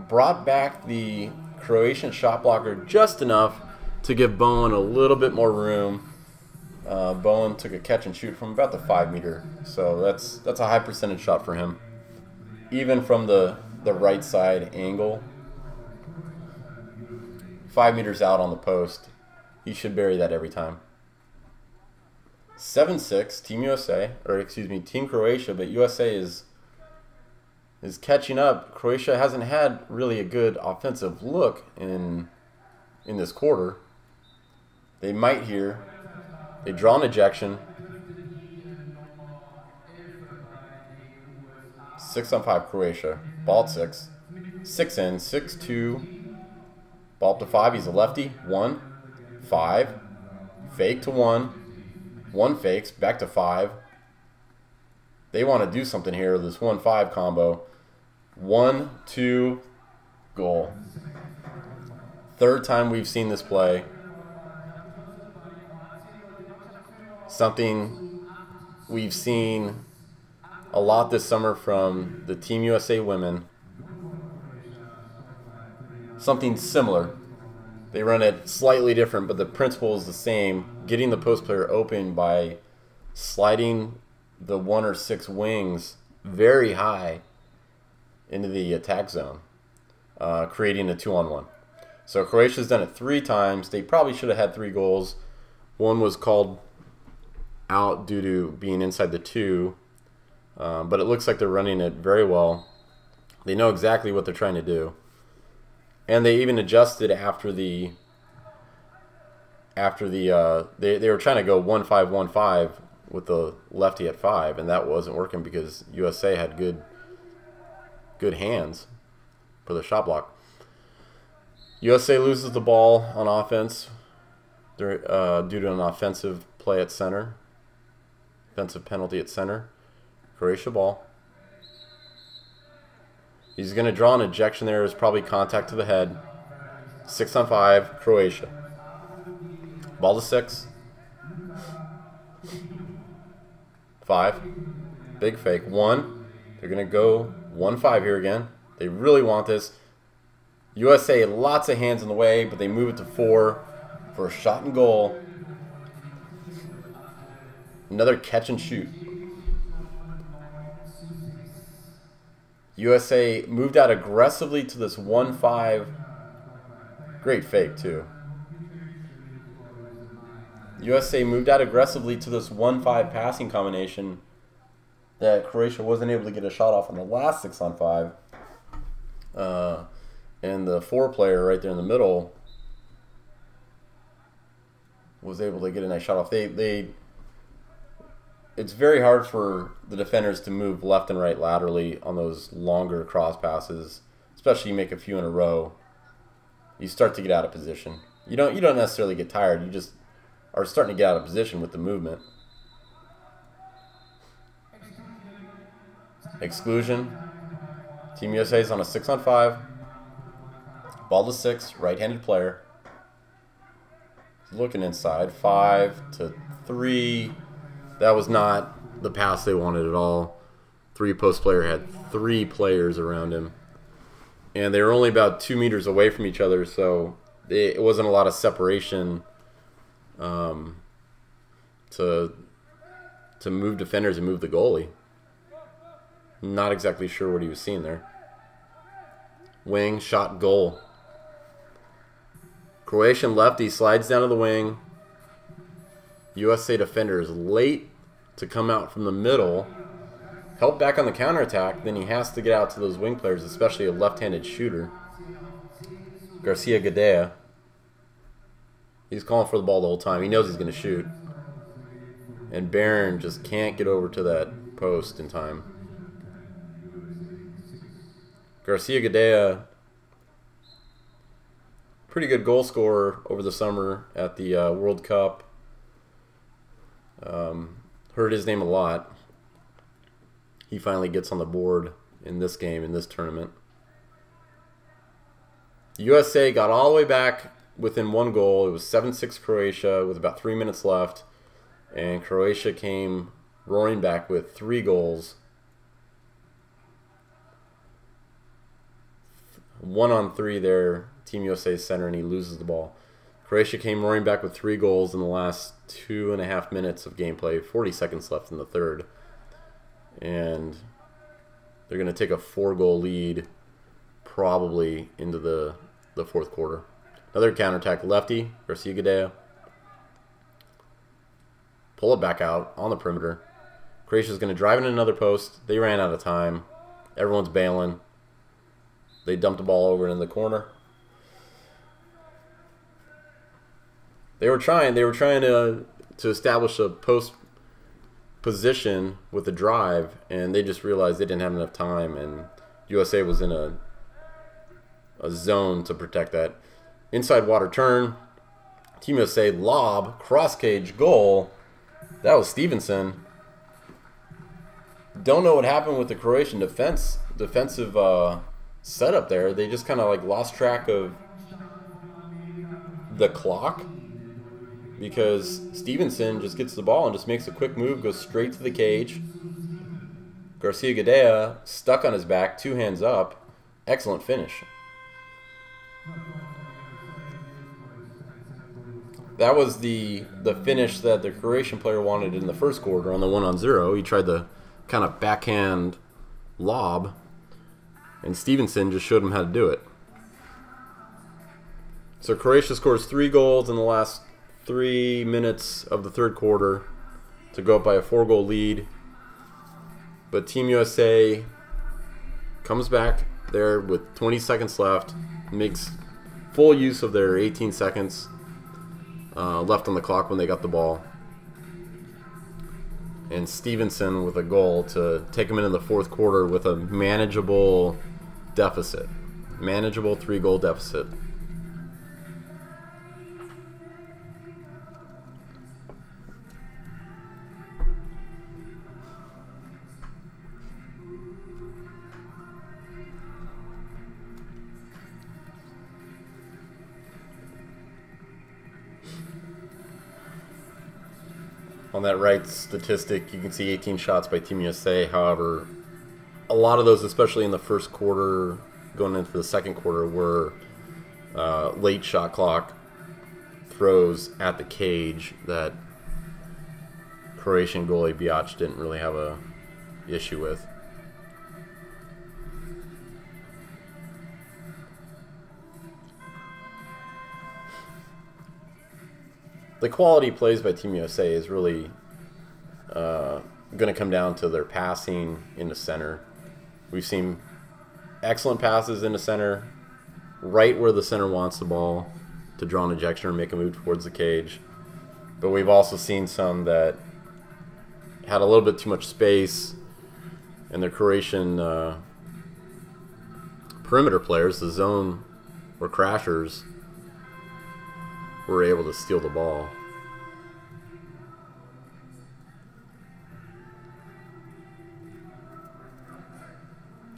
Brought back the Croatian shot blocker just enough to give Bowen a little bit more room. Bowen took a catch and shoot from about the 5-meter, so that's a high percentage shot for him. Even from the right side angle, 5 meters out on the post, he should bury that every time. 7-6, Team USA, or excuse me, Team Croatia, but USA is catching up. Croatia hasn't had really a good offensive look in this quarter. They might here. They draw an ejection. 6-on-5 Croatia. Ball at 6. 6 in. 6-2. Ball up to 5. He's a lefty. 1. 5. Fake to 1. 1 fakes. Back to 5. They want to do something here with this 1-5 combo. 1, 2, goal. Third time we've seen this play. Something we've seen a lot this summer from the Team USA women. Something similar. They run it slightly different, but the principle is the same. Getting the post player open by sliding the 1 or 6 wings very high into the attack zone, creating a 2-on-1. So Croatia's done it 3 times. They probably should have had 3 goals. One was called out due to being inside the 2, but it looks like they're running it very well. They know exactly what they're trying to do, and they even adjusted after the they were trying to go 1-5-1-5 with the lefty at 5, and that wasn't working because USA had good hands for the shot block. USA loses the ball on offense due to an offensive play at center. Offensive penalty at center. Croatia ball. He's going to draw an ejection there. There's probably contact to the head. 6-on-5, Croatia. Ball to 6. 5. Big fake. 1. They're going to go 1-5 here again. They really want this. USA, lots of hands in the way, but they move it to 4 for a shot and goal. Another catch and shoot. USA moved out aggressively to this 1-5. Great fake, too. USA moved out aggressively to this 1-5 passing combination that Croatia wasn't able to get a shot off on the last 6-on-5. And the 4-player right there in the middle was able to get a nice shot off. It's very hard for the defenders to move left and right laterally on those longer cross passes, especially you make a few in a row. You start to get out of position. You don't necessarily get tired. You just are starting to get out of position with the movement. Exclusion. Team USA is on a 6-on-5. Ball to 6, right-handed player. Looking inside, 5-3. That was not the pass they wanted at all. 3-post player had 3 players around him. And they were only about 2 meters away from each other, so it wasn't a lot of separation to move defenders and move the goalie. Not exactly sure what he was seeing there. Wing, shot, goal. Croatian lefty slides down to the wing. USA defender is late to come out from the middle. Help back on the counterattack, then he has to get out to those wing players, especially a left-handed shooter. Garcia Gadea. He's calling for the ball the whole time. He knows he's going to shoot. And Barron just can't get over to that post in time. Garcia Gadea, pretty good goal scorer over the summer at the World Cup. Heard his name a lot. He finally gets on the board in this game, in this tournament. USA got all the way back within 1 goal. It was 7-6 Croatia with about 3 minutes left. And Croatia came roaring back with 3 goals. 1-on-3 there, Team USA's center, and he loses the ball. Croatia came roaring back with 3 goals in the last 2.5 minutes of gameplay, 40 seconds left in the third. And they're going to take a 4-goal lead probably into the fourth quarter. Another counterattack, lefty, Garcia Gadea. Pull it back out on the perimeter. Croatia's going to drive in another post. They ran out of time. Everyone's bailing. They dumped the ball over in the corner. They were trying to establish a post position with a drive, and they just realized they didn't have enough time, and USA was in a zone to protect that. Inside water turn. Team USA lob, cross cage, goal. That was Stevenson. Don't know what happened with the Croatian defensive setup there. They just kind of like lost track of the clock, because Stevenson just gets the ball and just makes a quick move, goes straight to the cage. Garcia Gadea stuck on his back, 2 hands up. Excellent finish. That was the finish that the Croatian player wanted in the first quarter on the 1-on-0. He tried the kind of backhand lob, and Stevenson just showed him how to do it. So Croatia scores 3 goals in the last 3 minutes of the third quarter to go up by a 4-goal lead. But Team USA comes back there with 20 seconds left, makes full use of their 18 seconds left on the clock when they got the ball. And Stevenson with a goal to take them into the fourth quarter with a manageable deficit. Manageable 3-goal deficit. On that right statistic, you can see 18 shots by Team USA. However, a lot of those, especially in the first quarter, going into the second quarter, were late shot clock throws at the cage that Croatian goalie Biac didn't really have a issue with. the quality plays by Team USA is really going to come down to their passing in the center. We've seen excellent passes in the center, right where the center wants the ball to draw an ejection or make a move towards the cage. But we've also seen some that had a little bit too much space, and the Croatian perimeter players, the zone or crashers, were able to steal the ball.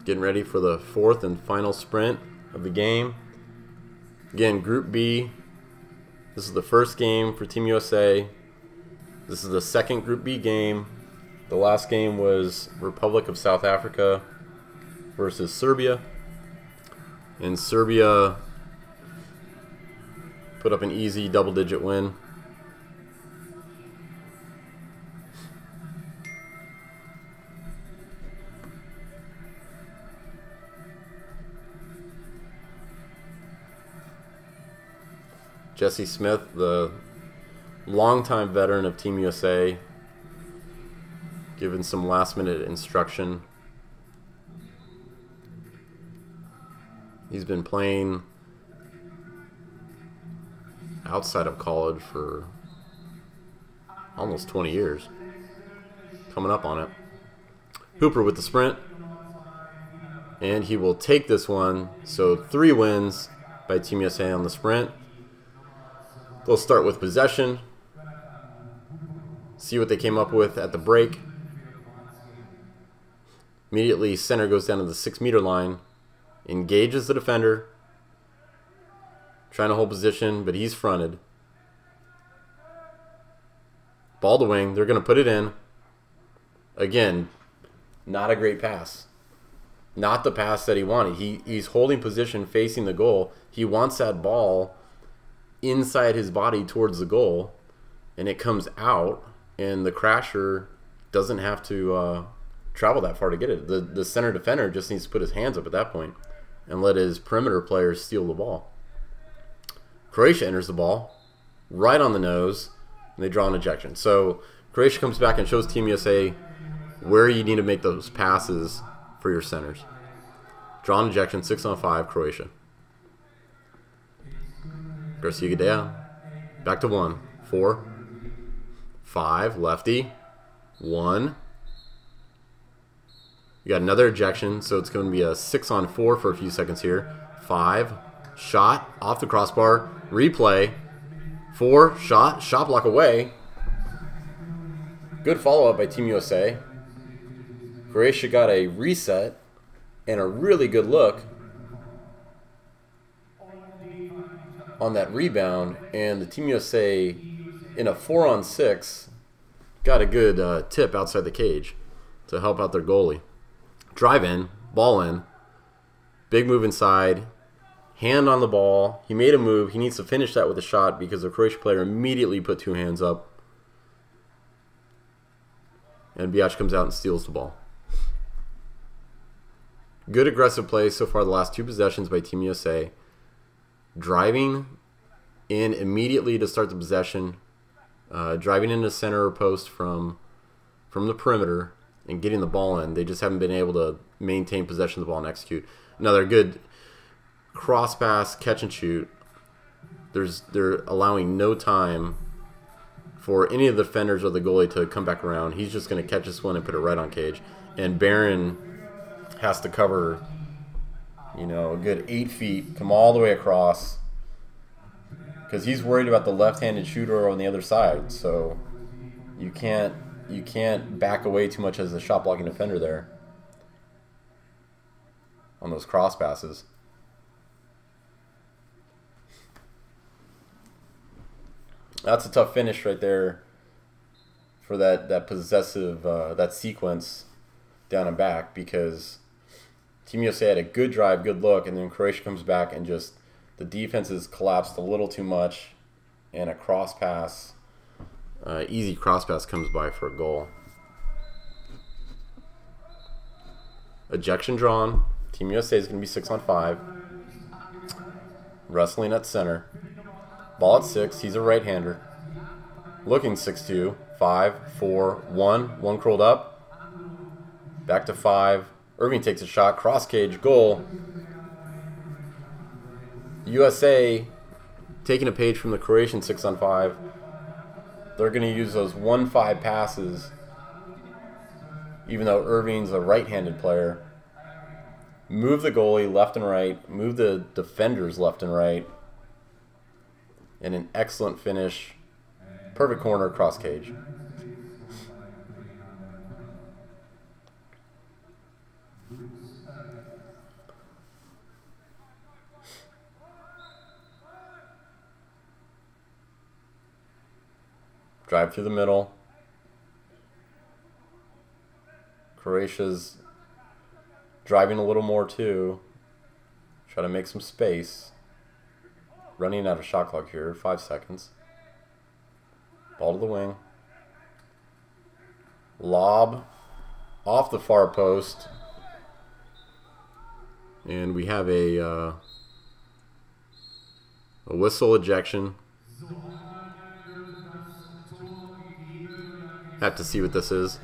Getting ready for the fourth and final sprint of the game. Again, Group B. This is the first game for Team USA. This is the second Group B game. The last game was Republic of South Africa versus Serbia. And Serbia put up an easy double-digit win. Jesse Smith, the longtime veteran of Team USA, given some last-minute instruction. He's been playing outside of college for almost 20 years. Coming up on it. Hooper with the sprint. And he will take this one. So 3 wins by Team USA on the sprint. They'll start with possession. See what they came up with at the break. Immediately, center goes down to the 6-meter line. Engages the defender. Trying to hold position, but he's fronted. Ball to wing. They're going to put it in. Again, not a great pass. Not the pass that he wanted. He's holding position facing the goal. He wants that ball inside his body towards the goal, and it comes out, and the crasher doesn't have to travel that far to get it. The center defender just needs to put his hands up at that point and let his perimeter players steal the ball. Croatia enters the ball right on the nose, and they draw an ejection. So Croatia comes back and shows Team USA where you need to make those passes for your centers. Draw an ejection, 6-on-5, Croatia. Garcia Gadea, back to 1, 4, 5, lefty, 1. You got another ejection, so it's going to be a 6-on-4 for a few seconds here. 5, shot, off the crossbar, replay, 4, shot block away. Good follow-up by Team USA. Croatia got a reset and a really good look on that rebound, and the Team USA in a 4-on-6 got a good tip outside the cage to help out their goalie. Drive in, ball in, big move inside, hand on the ball. He made a move. He needs to finish that with a shot because the Croatian player immediately put 2 hands up, and Biac comes out and steals the ball. Good aggressive play so far the last 2 possessions by Team USA. Driving in immediately to start the possession, driving into center post from the perimeter and getting the ball in. They just haven't been able to maintain possession of the ball and execute. Another good cross pass, catch and shoot. They're allowing no time for any of the defenders or the goalie to come back around. He's just going to catch this one and put it right on cage. And Barron has to cover, you know, a good 8 feet, come all the way across, because he's worried about the left-handed shooter on the other side. So you can't back away too much as a shot blocking defender there on those cross passes. That's a tough finish right there for that possessive that sequence down and back, because Team USA had a good drive, good look, and then Croatia comes back and just the defense has collapsed a little too much, and a cross pass, easy cross pass comes by for a goal. Ejection drawn. Team USA is going to be 6-on-5. Wrestling at center. Ball at 6. He's a right-hander. Looking 6-2. 5, 4, 1. One curled up. Back to 5. Irving takes a shot. Cross cage. Goal. USA taking a page from the Croatian 6-on-5. They're going to use those 1-5 passes, even though Irving's a right-handed player. Move the goalie left and right. Move the defenders left and right. And an excellent finish. Perfect corner, cross cage. Drive through the middle. Croatia's driving a little more too. Try to make some space. Running out of shot clock here. 5 seconds. Ball to the wing. Lob off the far post. And we have a whistle ejection. Have to see what this is.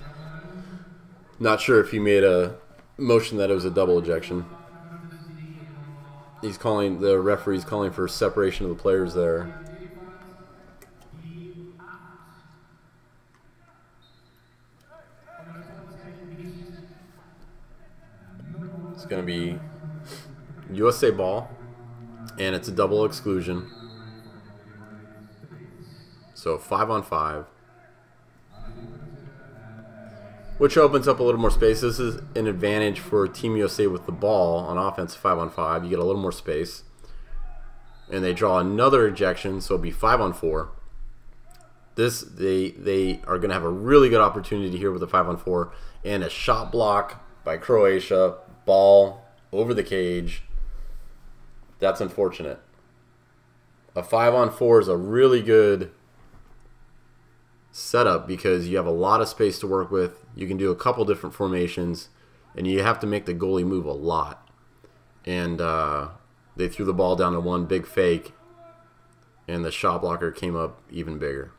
Not sure if he made a motion that it was a double ejection. He's calling, the referee's calling for separation of the players there. It's going to be USA ball, and it's a double exclusion. So 5-on-5. Which opens up a little more space. This is an advantage for Team USA with the ball on offense. 5-on-5. You get a little more space. And they draw another ejection, so it'll be 5-on-4. They are going to have a really good opportunity here with a 5-on-4. And a shot block by Croatia. Ball over the cage. That's unfortunate. A 5-on-4 is a really good setup because you have a lot of space to work with. You can do a couple different formations, and you have to make the goalie move a lot. And they threw the ball down to one big fake, and the shot blocker came up even bigger.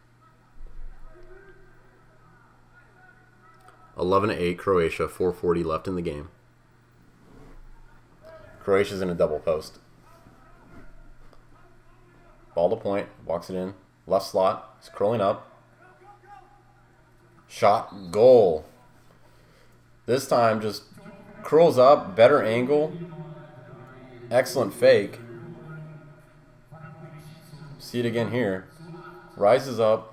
11-8 Croatia, 4:40 left in the game. Croatia's in a double post. Ball to point, walks it in. Left slot, it's curling up. Shot, goal. This time just curls up, better angle. Excellent fake. See it again here. Rises up.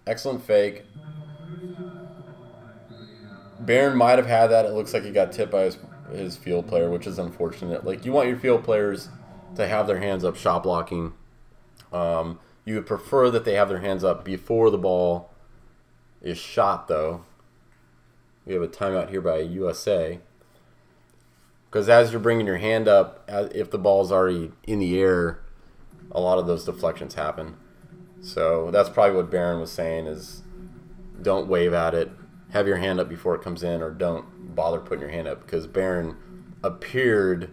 Excellent fake. Barron might have had that. It looks like he got tipped by his field player, which is unfortunate. Like, you want your field players to have their hands up shot blocking. You would prefer that they have their hands up before the ball is shot, though. We have a timeout here by USA. Because as you're bringing your hand up, if the ball's already in the air, a lot of those deflections happen. So that's probably what Barron was saying, is don't wave at it. Have your hand up before it comes in, or don't bother putting your hand up, because Barron appeared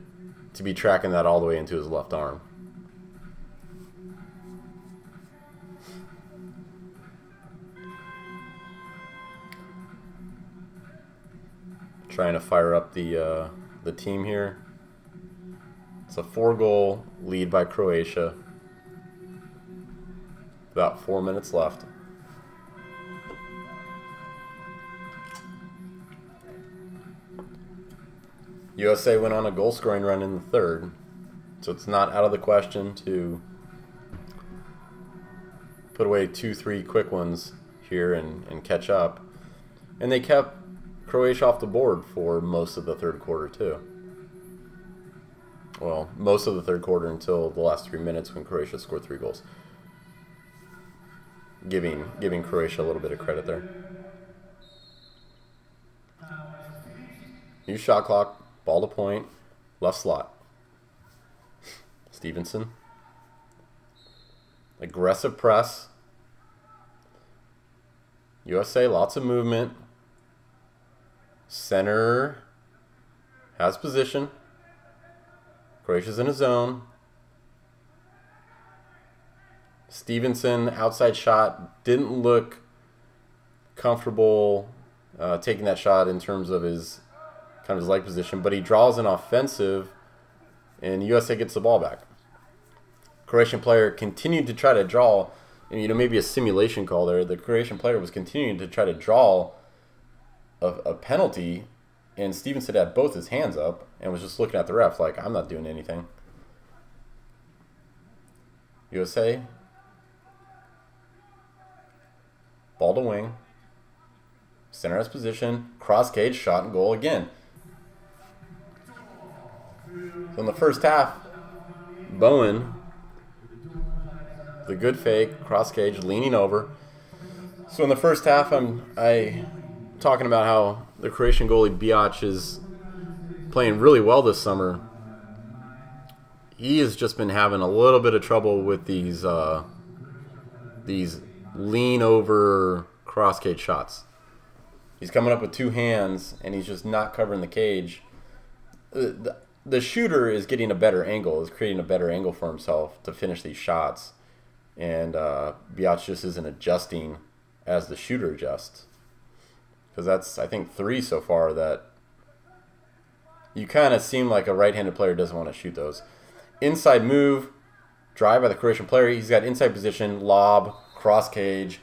to be tracking that all the way into his left arm. Trying to fire up the team here. It's a 4-goal lead by Croatia. About 4 minutes left. USA went on a goal-scoring run in the third, so it's not out of the question to put away 2-3 quick ones here and catch up. And they kept Croatia off the board for most of the third quarter too. Well, most of the third quarter until the last 3 minutes when Croatia scored 3 goals. Giving Croatia a little bit of credit there. New shot clock, ball to point, left slot. Stevenson. Aggressive press. USA, lots of movement. Center has position. Croatia's in a zone. Stevenson, outside shot, didn't look comfortable taking that shot in terms of his kind of his leg position, but he draws an offensive, and USA gets the ball back. Croatian player continued to try to draw, and maybe a simulation call there. The Croatian player was continuing to try to draw a penalty, and Stevenson had both his hands up and was just looking at the ref like, I'm not doing anything. USA. Ball to wing. Center ice position. Cross cage, shot and goal again. So in the first half, Bowen, the good fake, cross cage, leaning over. So in the first half, I'm talking about how the Croatian goalie Biac is playing really well this summer. He has just been having a little bit of trouble with these lean over cross cage shots. He's coming up with two hands and he's just not covering the cage. The shooter is getting a better angle, is creating a better angle for himself to finish these shots, and Biac just isn't adjusting as the shooter adjusts. Because that's, I think, 3 so far that you kind of seem like a right-handed player doesn't want to shoot those. Inside move, drive by the Croatian player. He's got inside position, lob, cross cage.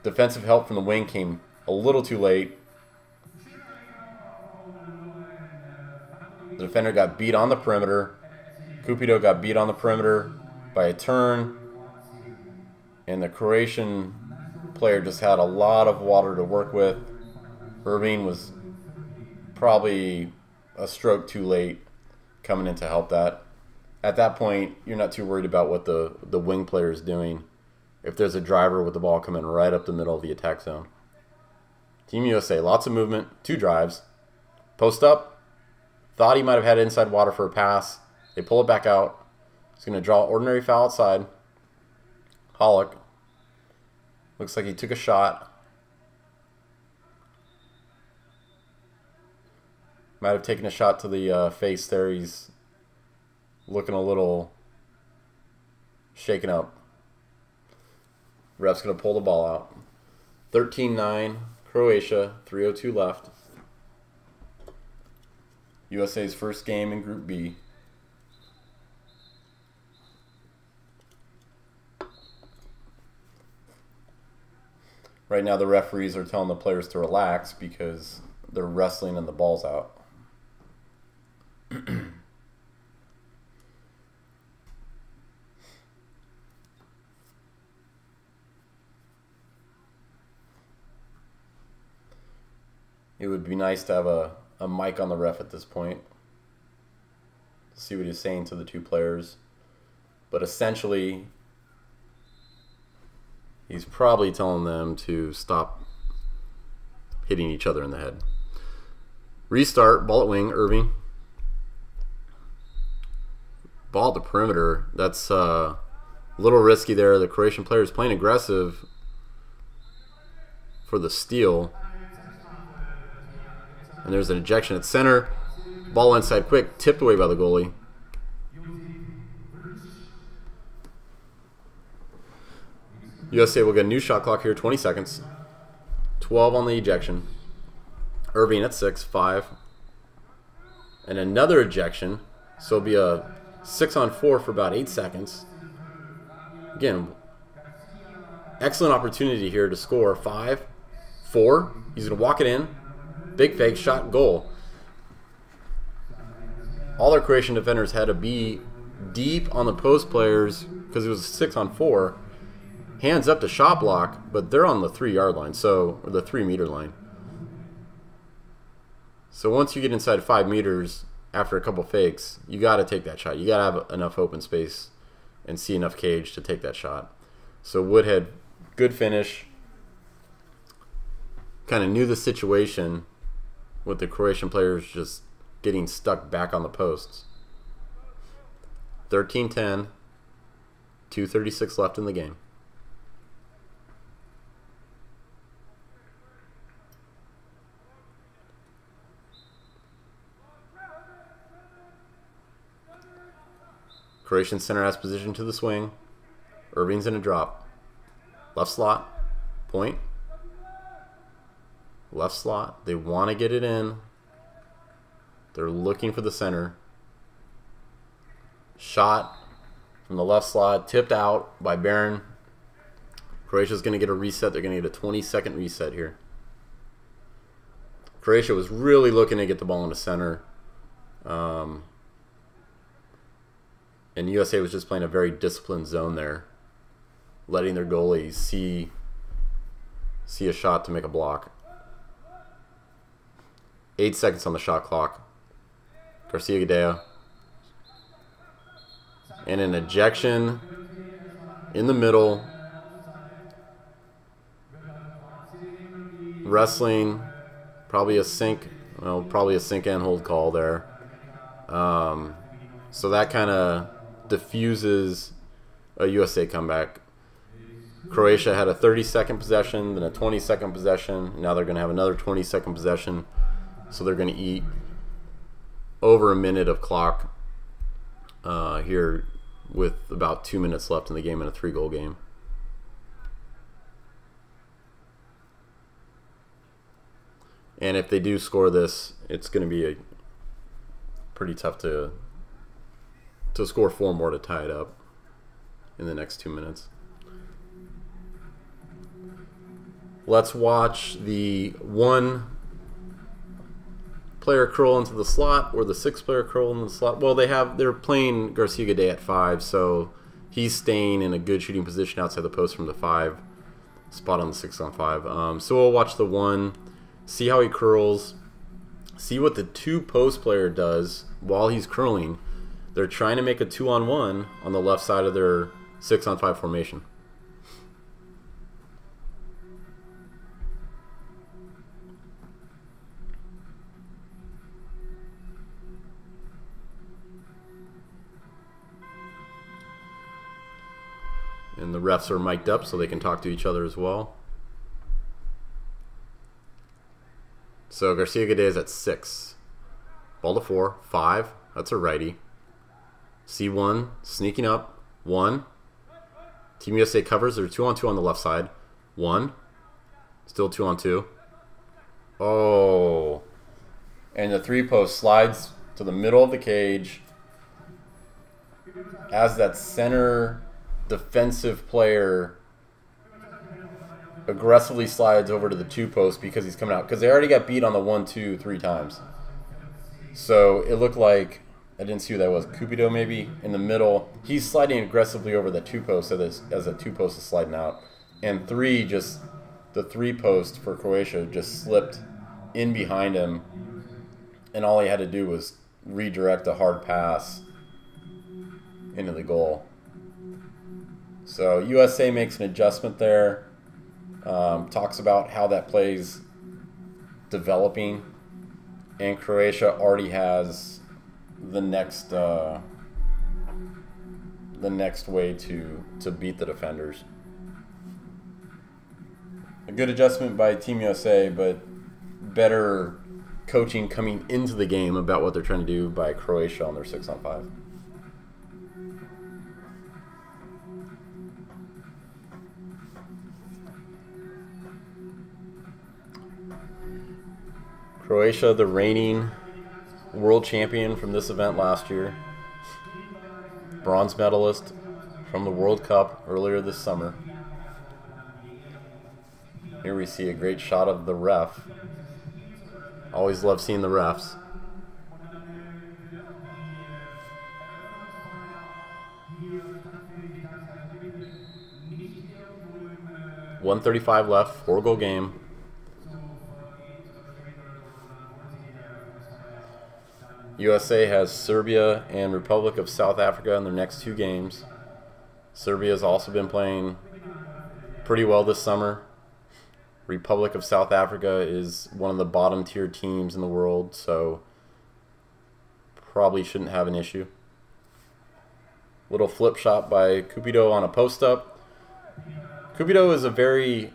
Defensive help from the wing came a little too late. The defender got beat on the perimeter. Cupido got beat on the perimeter by a turn. And the Croatian player just had a lot of water to work with. Irving was probably a stroke too late coming in to help that. At that point, you're not too worried about what the wing player is doing if there's a driver with the ball coming right up the middle of the attack zone. Team USA, lots of movement, 2 drives. Post up. Thought he might have had inside water for a pass. They pull it back out. He's going to draw ordinary foul outside. Hollick. Looks like he took a shot. Might have taken a shot to the face there. He's looking a little shaken up. Ref's going to pull the ball out. 13-9, Croatia, 3:02 left. USA's first game in Group B. Right now the referees are telling the players to relax because they're wrestling and the ball's out. It would be nice to have a mic on the ref at this point to see what he's saying to the 2 players. But essentially, he's probably telling them to stop hitting each other in the head. Restart, ball at wing, Irving. Ball at the perimeter. That's a little risky there. The Croatian player is playing aggressive for the steal. And there's an ejection at center. Ball inside quick, tipped away by the goalie. USA will get a new shot clock here, 20 seconds. 12 on the ejection. Irving at 6, 5. And another ejection. So it'll be a 6-on-4 for about 8 seconds. Again, excellent opportunity here to score. 5, 4. He's going to walk it in. Big fake, shot, goal. All their Croatian defenders had to be deep on the post players because it was a 6-on-4. Hands up to shot block, but they're on the 3-yard line, or the 3-meter line. So once you get inside 5 meters after a couple fakes, you got to take that shot. You got to have enough open space and see enough cage to take that shot. So Woodhead, good finish. Kind of knew the situation with the Croatian players just getting stuck back on the posts. 13-10, 2:36 left in the game. Croatian center has position to the swing. Irving's in a drop. Left slot. Point. Left slot. They want to get it in. They're looking for the center. Shot from the left slot. Tipped out by Barron. Croatia's going to get a reset. They're going to get a 20-second reset here. Croatia was really looking to get the ball into center. And USA was just playing a very disciplined zone there, letting their goalies see a shot to make a block. 8 seconds on the shot clock. Garcia-Gadea. And an ejection in the middle. Wrestling. Probably a sink. Well, probably a sink and hold call there. So that kind of diffuses a USA comeback. Croatia had a 30-second possession, then a 20-second possession. Now they're going to have another 20-second possession. So they're going to eat over a minute of clock here with about 2 minutes left in the game in a 3-goal game. And if they do score this, it's going to be pretty tough to score 4 more to tie it up in the next 2 minutes. Let's watch the 1-player curl into the slot or the 6-player curl into the slot. Well, they're playing Garcia-Gadea at 5, so he's staying in a good shooting position outside the post from the 5 spot on the 6-on-5. So we'll watch the 1, see how he curls, see what the 2-post player does while he's curling. They're trying to make a 2-on-1 on the left side of their 6-on-5 formation. And the refs are mic'd up so they can talk to each other as well. So Garcia-Gadea is at 6. Ball to 4. 5. That's a righty. C1 sneaking up. 1. Team USA covers. They're 2-on-2 on the left side. 1. Still 2-on-2. Oh. And the 3-post slides to the middle of the cage as that center defensive player aggressively slides over to the 2-post because he's coming out. Because they already got beat on the 1, 2, 3 times. So it looked like, I didn't see who that was, Cupido maybe, in the middle. He's sliding aggressively over the 2-post as that 2-post is sliding out. And 3, just the 3-post for Croatia just slipped in behind him. And all he had to do was redirect a hard pass into the goal. So USA makes an adjustment there. Talks about how that play's developing. And Croatia already has the next way to beat the defenders. A good adjustment by Team USA, but better coaching coming into the game about what they're trying to do by Croatia on their 6-on-5. Croatia, the reigning world champion from this event last year. Bronze medalist from the World Cup earlier this summer. Here we see a great shot of the ref. Always love seeing the refs. .135 left, 4-goal game. USA has Serbia and Republic of South Africa in their next 2 games. Serbia has also been playing pretty well this summer. Republic of South Africa is one of the bottom tier teams in the world, so probably shouldn't have an issue. Little flip shot by Cupido on a post up. Cupido is a very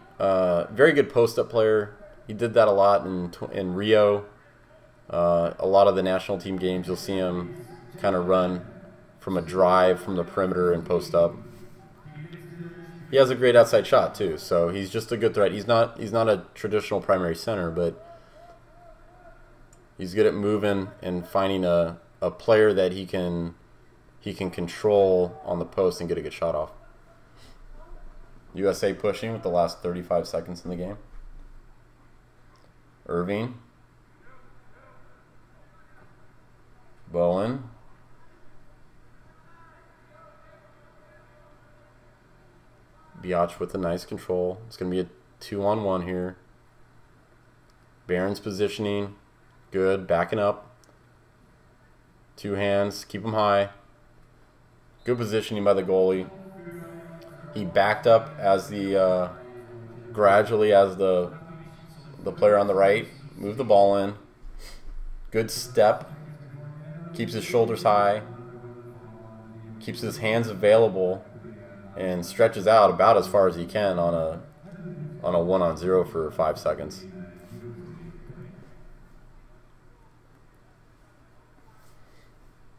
good post up player. He did that a lot in Rio. A lot of the national team games, you'll see him kind of run from a drive from the perimeter and post up. He has a great outside shot too, so he's just a good threat. He's not a traditional primary center, but he's good at moving and finding a player that he can control on the post and get a good shot off. USA pushing with the last 35 seconds in the game. Irving. Bowen. Biatch with a nice control. It's going to be a 2-on-1 here. Barron's positioning. Good. Backing up. Two hands. Keep them high. Good positioning by the goalie. He backed up as the gradually as the player on the right moved the ball in. Good step. Keeps his shoulders high. Keeps his hands available. And stretches out about as far as he can on a 1-on-0 for 5 seconds.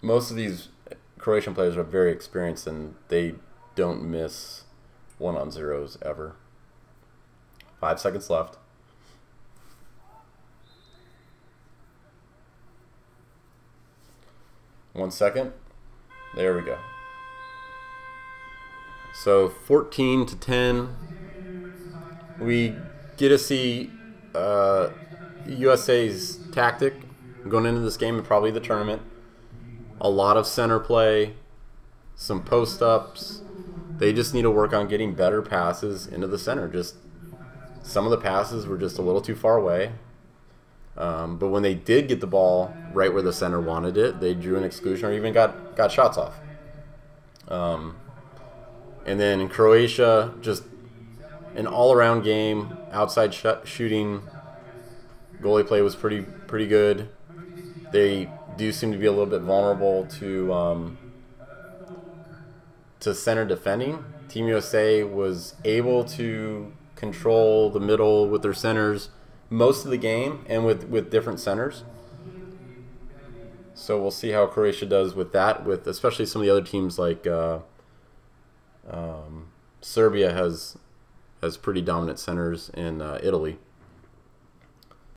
Most of these Croatian players are very experienced and they don't miss 1-on-0s ever. 5 seconds left. One second. There we go. So 14-10, we get to see USA's tactic going into this game and probably the tournament. A lot of center play, some post-ups. They just need to work on getting better passes into the center. Just some of the passes were just a little too far away. But when they did get the ball right where the center wanted it, they drew an exclusion or even got shots off. And then in Croatia, just an all-around game. Outside shooting, goalie play was pretty good. They do seem to be a little bit vulnerable to center defending. Team USA was able to control the middle with their centers most of the game and with different centers. So we'll see how Croatia does with that, with especially some of the other teams like Serbia has pretty dominant centers in Italy.